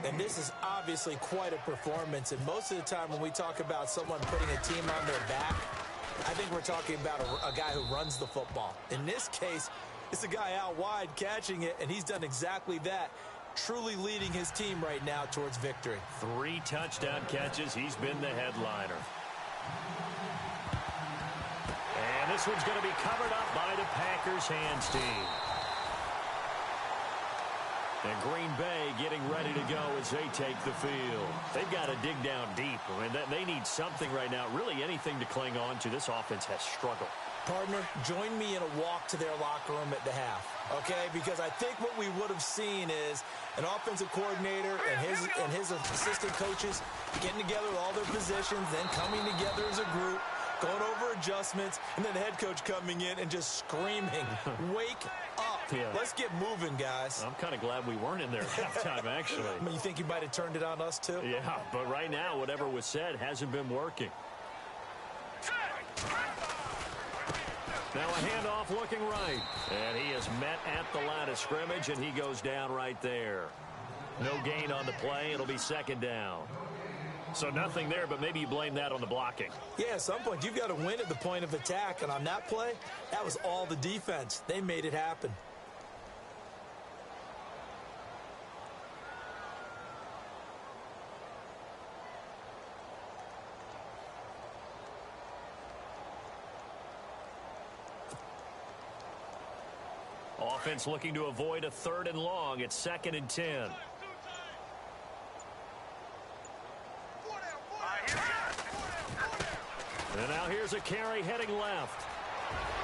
And this is obviously quite a performance. And most of the time when we talk about someone putting a team on their back, I think we're talking about a guy who runs the football. In this case, it's a guy out wide catching it, and he's done exactly that. Truly leading his team right now towards victory. 3 touchdown catches. He's been the headliner. And this one's going to be covered up by the Packers hands team. And Green Bay getting ready to go as they take the field. They've got to dig down deep. I mean, they need something right now, really anything to cling on to. This offense has struggled. Partner, join me in a walk to their locker room at the half, okay? Because I think what we would have seen is an offensive coordinator and his assistant coaches getting together with all their positions, then coming together as a group, going over adjustments, and then the head coach coming in and just screaming, wake up. Yeah. Let's get moving, guys. I'm kind of glad we weren't in there at halftime, actually. I mean, you think you might have turned it on us, too? Yeah, but right now, whatever was said hasn't been working. Now a handoff looking right. And he is met at the line of scrimmage, and he goes down right there. No gain on the play. It'll be second down. So nothing there, but maybe you blame that on the blocking. Yeah, at some point, you've got to win at the point of attack. And on that play, that was all the defense. They made it happen. Offense looking to avoid a 3rd and long. It's 2nd and 10. And now here's a carry heading left.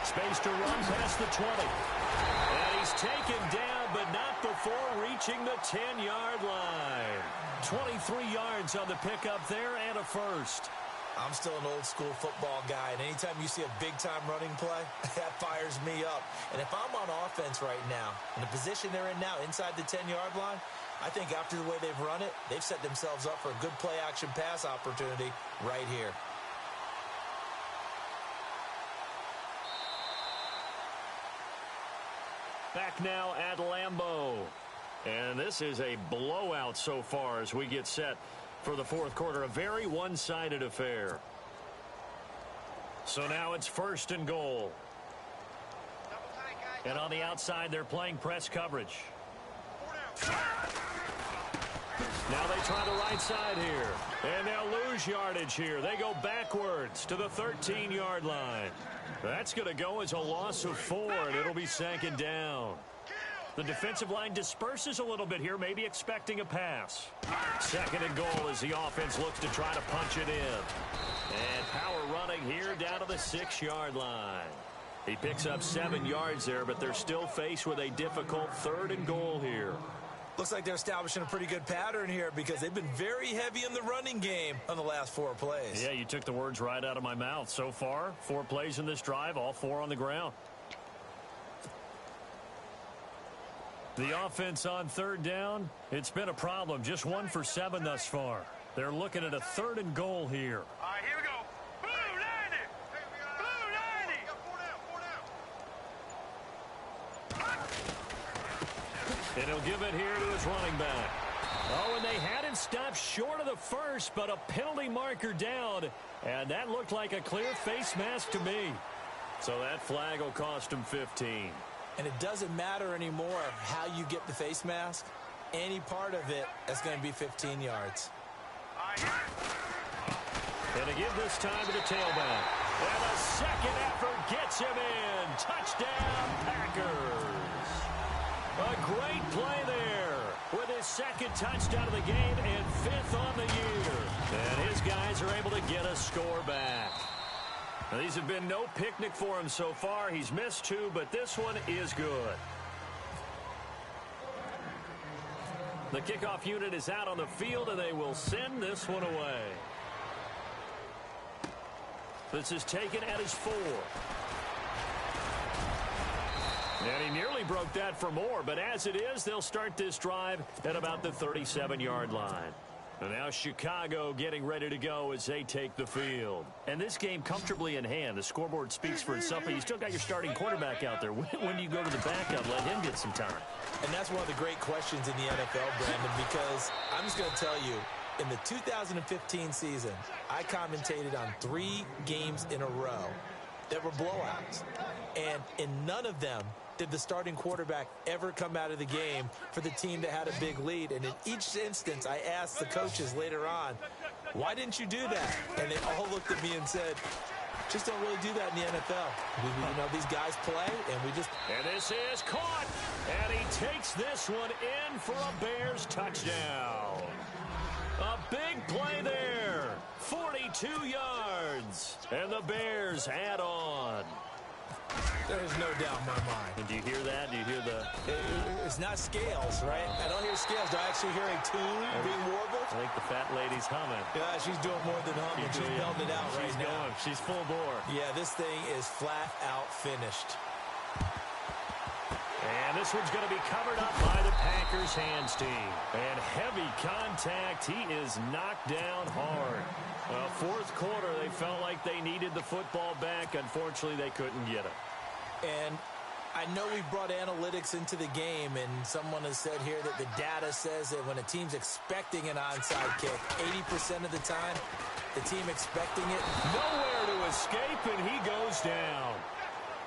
Space to run past the 20. And he's taken down, but not before reaching the 10-yard line. 23 yards on the pickup there and a first. I'm still an old-school football guy, and anytime you see a big-time running play, that fires me up. And if I'm on offense right now, in the position they're in now, inside the 10-yard line, I think after the way they've run it, they've set themselves up for a good play-action pass opportunity right here. Back now at Lambeau. And this is a blowout so far as we get set for the 4th quarter. A very one-sided affair. So now it's 1st and goal. And on the outside, they're playing press coverage. Now they try the right side here. And they'll lose yardage here. They go backwards to the 13-yard line. That's going to go as a loss of 4, and it'll be 2nd down. The defensive line disperses a little bit here, maybe expecting a pass. 2nd and goal as the offense looks to try to punch it in. And power running here down to the 6-yard line. He picks up 7 yards there, but they're still faced with a difficult 3rd and goal here. Looks like they're establishing a pretty good pattern here because they've been very heavy in the running game on the last 4 plays. Yeah, you took the words right out of my mouth. So far, 4 plays in this drive, all 4 on the ground. The offense on 3rd down, it's been a problem. Just 1 for 7 thus far. They're looking at a 3rd and goal here. All right, here we go. Blue 90. Blue 90. And he'll give it here to his running back. Oh, and they had it stopped short of the first, but a penalty marker down. And that looked like a clear face mask to me. So that flag will cost him 15. And it doesn't matter anymore how you get the face mask. Any part of it is going to be 15 yards. And to give this time to the tailback. And the second effort gets him in. Touchdown, Packers. A great play there with his 2nd touchdown of the game and 5th on the year. And his guys are able to get a score back. Now, these have been no picnic for him so far. He's missed 2, but this one is good. The kickoff unit is out on the field, and they will send this one away. This is taken at his 4. And he nearly broke that for more, but as it is, they'll start this drive at about the 37-yard line. And now Chicago getting ready to go as they take the field. And this game comfortably in hand. The scoreboard speaks for itself, but you still got your starting quarterback out there. When do you go to the backup, let him get some time? And that's one of the great questions in the NFL, Brandon, because I'm just going to tell you, in the 2015 season, I commentated on 3 games in a row that were blowouts. And in none of them did the starting quarterback ever come out of the game for the team that had a big lead. And in each instance, I asked the coaches later on, why didn't you do that? And they all looked at me and said, Just don't really do that in the NFL. You know, these guys play, and we just... And this is caught. And he takes this one in for a Bears touchdown. A big play there. 42 yards. And the Bears add on. There's no doubt in my mind. And do you hear that? Do you hear the... It's not scales, right? I don't hear scales. Do I actually hear a tune being warbled? I think the fat lady's humming. Yeah, she's doing more than humming. She's belting it out right now. Going. She's full bore. Yeah, this thing is flat out finished. And this one's going to be covered up by the Packers hands team. And heavy contact. He is knocked down hard. Fourth quarter, they felt like they needed the football back. Unfortunately, they couldn't get it. And I know we brought analytics into the game, and someone has said here that the data says that when a team's expecting an onside kick, 80% of the time, the team expecting it. Nowhere to escape, and he goes down.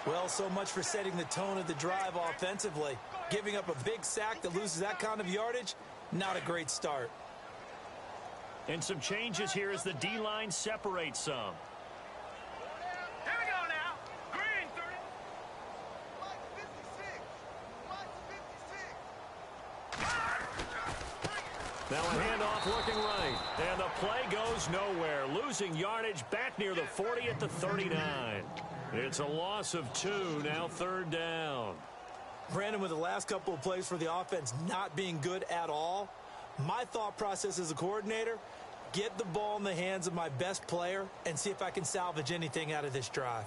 Well, so much for setting the tone of the drive offensively. Giving up a big sack that loses that kind of yardage, not a great start. And some changes here as the D-line separates some. Here we go now. Green 30. Now a handoff looking right. And the play goes nowhere. Losing yardage back near the 40 at the 39. It's a loss of 2, now third down. Brandon, with the last couple of plays for the offense not being good at all, my thought process as a coordinator, get the ball in the hands of my best player and see if I can salvage anything out of this drive.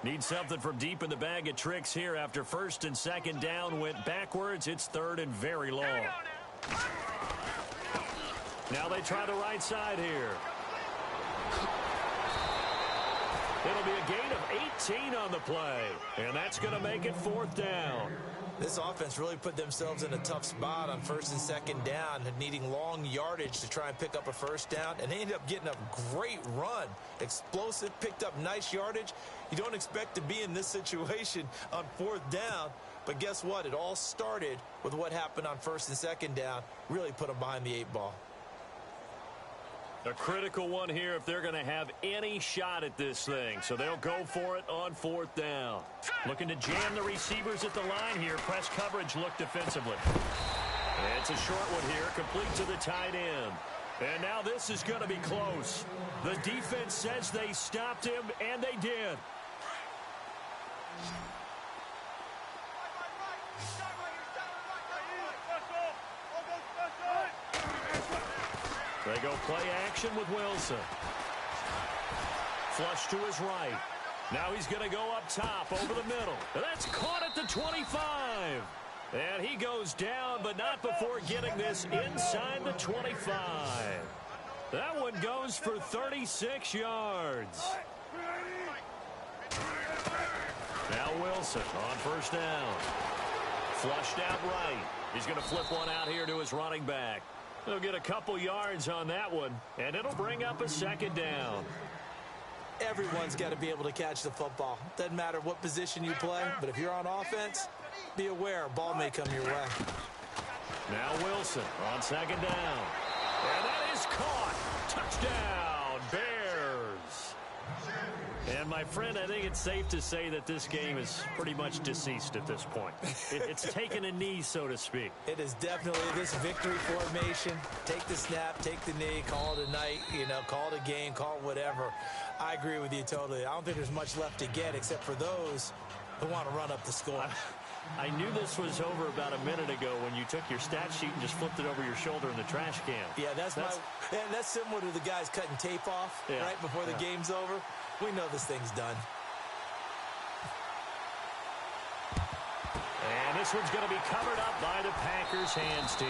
Need something from deep in the bag of tricks here after first and second down went backwards. It's third and very long. Now they try the right side here. It'll be a gain of 18 on the play, and that's going to make it fourth down. This offense really put themselves in a tough spot on first and second down, needing long yardage to try and pick up a first down, and they ended up getting a great run. Explosive, picked up nice yardage. You don't expect to be in this situation on fourth down, but guess what? It all started with what happened on first and second down. Really put them behind the 8 ball. A critical one here if they're going to have any shot at this thing. So they'll go for it on fourth down. Looking to jam the receivers at the line here. Press coverage look defensively. And it's a short one here, complete to the tight end. And now this is going to be close. The defense says they stopped him, and they did. They go play action with Wilson. Flush to his right. Now he's going to go up top over the middle. That's caught at the 25. And he goes down, but not before getting this inside the 25. That one goes for 36 yards. Now Wilson on first down. Flushed out right. He's going to flip one out here to his running back. They'll get a couple yards on that one, and it'll bring up a second down. Everyone's got to be able to catch the football. Doesn't matter what position you play, but if you're on offense, be aware a ball may come your way. Now Wilson on second down. And that is caught. Touchdown, Bears. And my friend, I think it's safe to say that this game is pretty much deceased at this point. It's taken a knee, so to speak. It is definitely this victory formation. Take the snap, take the knee, call it a night, call it a game, call it whatever. I agree with you totally. I don't think there's much left to get except for those who want to run up the score. I knew this was over about a minute ago when you took your stat sheet and just flipped it over your shoulder in the trash can. Yeah, that's similar to the guys cutting tape off right before the game's over. We know this thing's done. And this one's going to be covered up by the Packers hands team.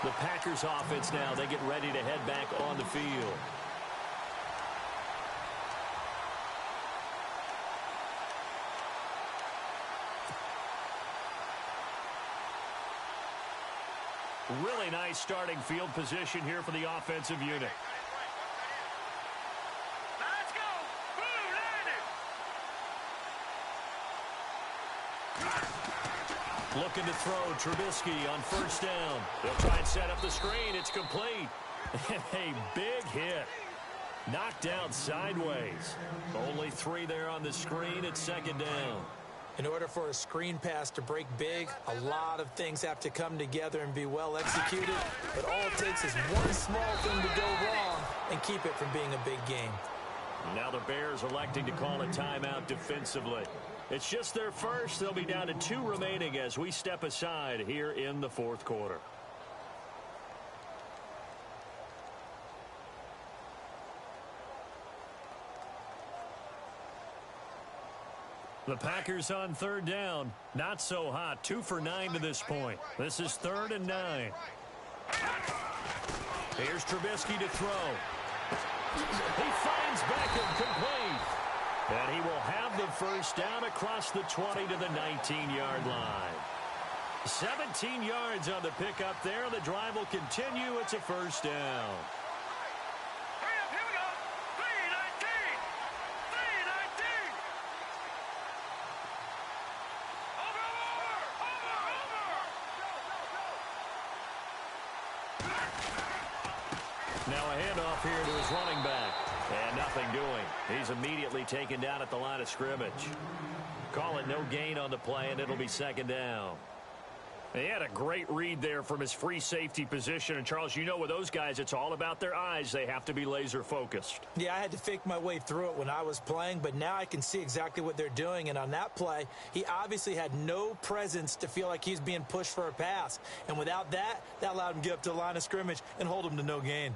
The Packers offense now, they get ready to head back on the field. Really nice starting field position here for the offensive unit. Let's go. Looking to throw Trubisky on first down. They'll try and set up the screen. It's complete. And a big hit. Knocked down sideways. Only 3 there on the screen at second down. In order for a screen pass to break big, a lot of things have to come together and be well executed. But all it takes is one small thing to go wrong and keep it from being a big game. Now the Bears electing to call a timeout defensively. It's just their first. They'll be down to 2 remaining as we step aside here in the fourth quarter. The Packers on third down. Not so hot. 2 for 9 to this point. This is 3rd and 9. Here's Trubisky to throw. He finds Beckham complete. And he will have the first down across the 20 to the 19-yard line. 17 yards on the pickup there. The drive will continue. It's a first down. Now a handoff here to his running back. And nothing doing. He's immediately taken down at the line of scrimmage. Call it no gain on the play, and it'll be second down. He had a great read there from his free safety position. And, Charles, you know with those guys, it's all about their eyes. They have to be laser-focused. Yeah, I had to fake my way through it when I was playing, but now I can see exactly what they're doing. And on that play, he obviously had no presence to feel like he's being pushed for a pass. And without that, that allowed him to get up to the line of scrimmage and hold him to no gain.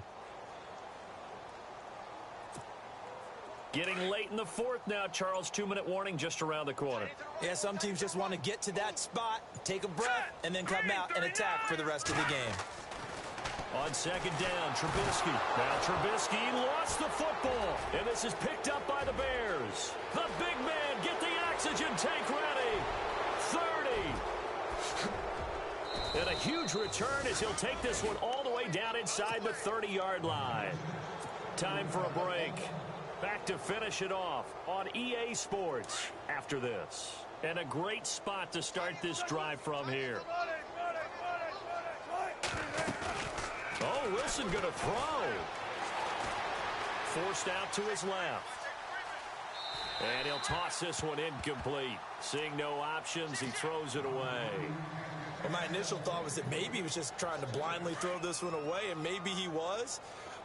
Getting late in the fourth now, Charles. 2-minute warning just around the corner. Yeah, some teams just want to get to that spot, take a breath, and then come out and attack for the rest of the game. On second down, Trubisky. Now Trubisky lost the football, and this is picked up by the Bears. The big man, get the oxygen tank ready. 30. And a huge return as he'll take this one all the way down inside the 30-yard line. Time for a break. Back to finish it off on EA Sports after this. And a great spot to start this drive from here. Oh, Wilson going to throw. Forced out to his left. And he'll toss this one incomplete. Seeing no options, he throws it away. Well, my initial thought was that maybe he was just trying to blindly throw this one away, and maybe he was.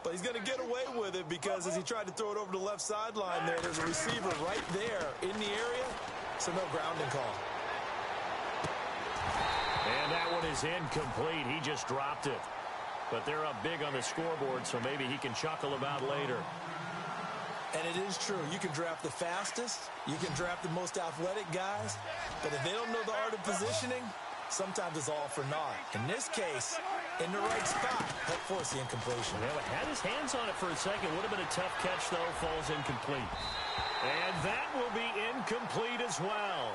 But he's going to get away with it because as he tried to throw it over the left sideline there's a receiver right there in the area, so no grounding call. And that one is incomplete. He just dropped it. But they're up big on the scoreboard, so maybe he can chuckle about later. And it is true. You can draft the fastest. You can draft the most athletic guys. But if they don't know the art of positioning, sometimes it's all for naught. In this case, in the right spot, help force the incompletion. Well, had his hands on it for a second. Would have been a tough catch, though. Falls incomplete. And that will be incomplete as well.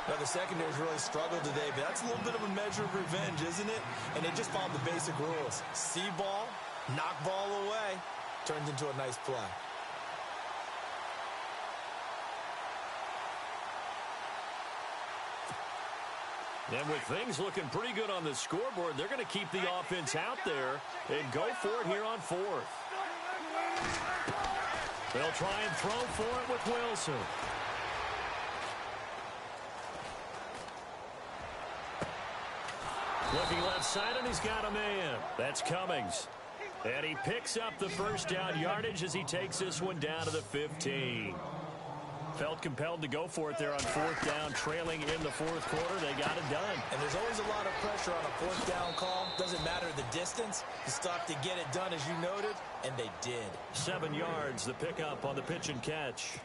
Now, the secondary's really struggled today, but that's a little bit of a measure of revenge, isn't it? And they just followed the basic rules. See ball, knock ball away, turns into a nice play. And with things looking pretty good on the scoreboard, they're going to keep the offense out there and go for it here on fourth. They'll try and throw for it with Wilson. Looking left side, and he's got a man. That's Cummings. And he picks up the first down yardage as he takes this one down to the 15. Felt compelled to go for it there on fourth down, trailing in the fourth quarter. They got it done. And there's always a lot of pressure on a fourth down call. Doesn't matter the distance. You stop to get it done, as you noted, and they did. 7 yards, the pickup on the pitch and catch.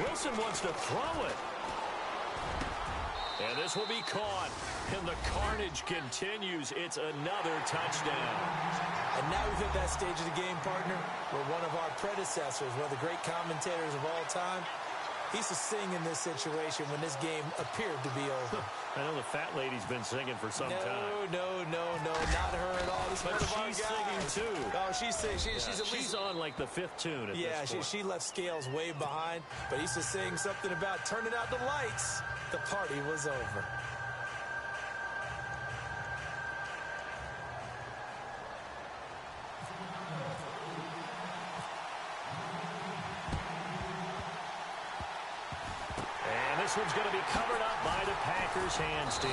Wilson wants to throw it. And this will be caught. And the carnage continues. It's another touchdown. And now we've hit that stage of the game, partner, where one of our predecessors, one of the great commentators of all time, He used to sing in this situation when this game appeared to be over. I know the fat lady's been singing for some time. No, not her at all. This is but one of our she's guys. singing too. Oh, she's singing. She's at least on like the 5th tune at this point. She left Scales way behind, but he used to sing something about turning out the lights. The party was over. This one's going to be covered up by the Packers hands team.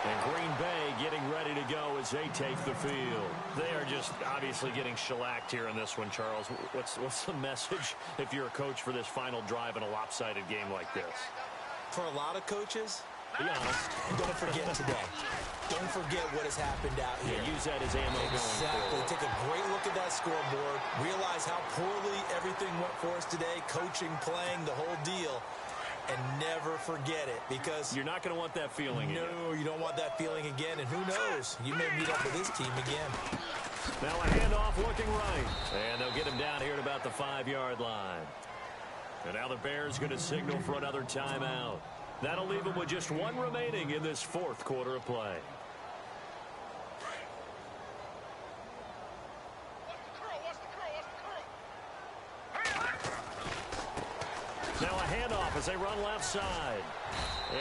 And Green Bay getting ready to go as they take the field. They are just obviously getting shellacked here in this one, Charles. What's the message if you're a coach for this final drive in a lopsided game like this? For a lot of coaches, be honest. Don't forget today. Don't forget what has happened out here. Yeah, use that as ammo going forward. Take a great look at that scoreboard. Realize how poorly everything went for us today. Coaching, playing, the whole deal. And never forget it, because you're not going to want that feeling again. No, you don't want that feeling again. And who knows? You may meet up with this team again. Now a handoff looking right. And they'll get him down here at about the 5-yard line. And now the Bears going to signal for another timeout. That'll leave them with just one remaining in this 4th quarter of play. Now a handoff as they run left side.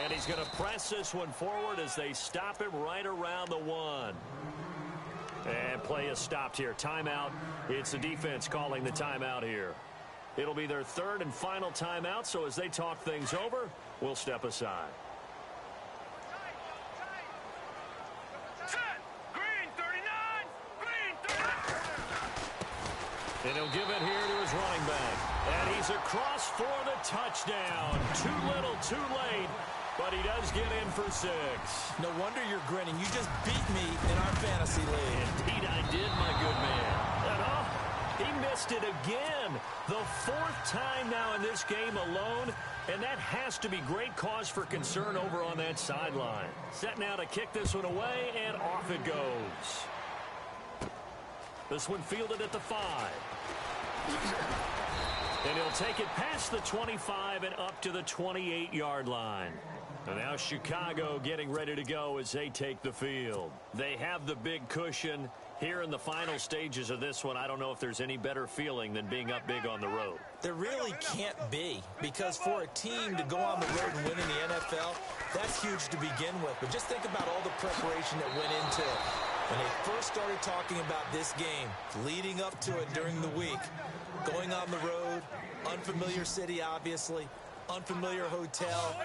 And he's going to press this one forward as they stop him right around the 1. And play is stopped here. Timeout. It's the defense calling the timeout here. It'll be their 3rd and final timeout, so as they talk things over, we'll step aside. And he'll give it here to his running back. And he's across for the touchdown. Too little, too late, but he does get in for 6. No wonder you're grinning. You just beat me in our fantasy league. Indeed I did, my good man. And he missed it again. The 4th time now in this game alone, and that has to be great cause for concern over on that sideline. Set now to kick this one away, and off it goes. This one fielded at the 5. And he'll take it past the 25 and up to the 28-yard line. And now Chicago getting ready to go as they take the field. They have the big cushion. Here in the final stages of this one, I don't know if there's any better feeling than being up big on the road. There really can't be, because for a team to go on the road and win in the NFL, that's huge to begin with. But just think about all the preparation that went into it. When they first started talking about this game, leading up to it during the week, going on the road, unfamiliar city, obviously, unfamiliar hotel.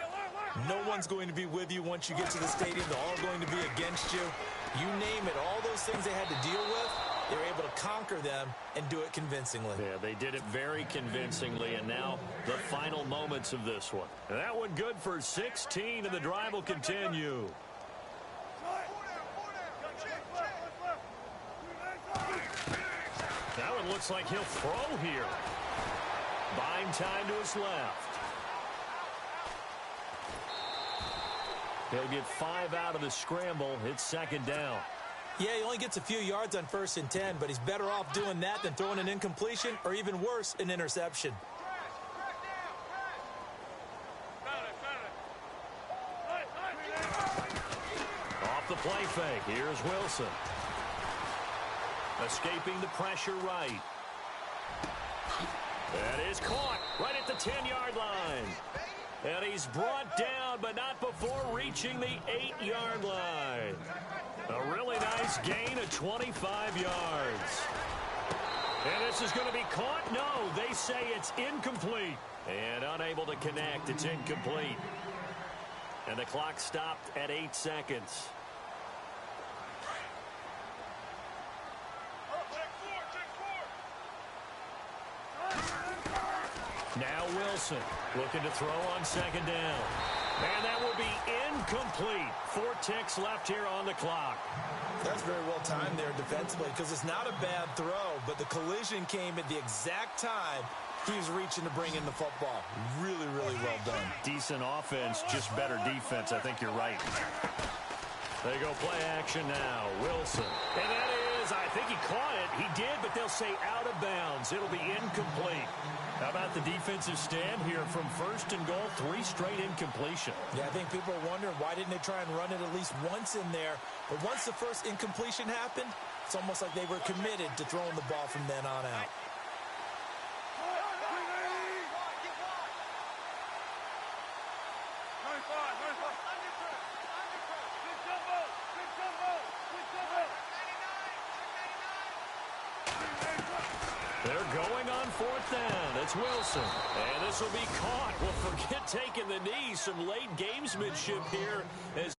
No one's going to be with you once you get to the stadium. They're all going to be against you. You name it, all those things they had to deal with, they were able to conquer them and do it convincingly. Yeah, they did it very convincingly, and now the final moments of this one. And that one good for 16, and the drive will continue. That one looks like he'll throw here. Buying time to his left. He'll get 5 out of the scramble. It's 2nd down. Yeah, he only gets a few yards on 1st and 10, but he's better off doing that than throwing an incompletion, or even worse, an interception. Off the play fake. Here's Wilson. Escaping the pressure right. That is caught right at the 10-yard line. And he's brought down, but not before reaching the 8-yard line. A really nice gain of 25 yards. And this is going to be caught? No, they say it's incomplete. And unable to connect, it's incomplete. And the clock stopped at 8 seconds. Now Wilson looking to throw on 2nd down. And that will be incomplete. 4 ticks left here on the clock. That's very well timed there defensively, because it's not a bad throw, but the collision came at the exact time he was reaching to bring in the football. Really, really well done. Decent offense, just better defense. I think you're right. They go play action now. Wilson. And that says, I think he caught it. He did, but they'll say out of bounds. It'll be incomplete. How about the defensive stand here from first and goal? 3 straight incompletion. Yeah, I think people are wondering why didn't they try and run it at least once in there. But once the first incompletion happened, it's almost like they were committed to throwing the ball from then on out. They're going on 4th down. It's Wilson. And this will be caught. Well, forget taking the knee. Some late gamesmanship here as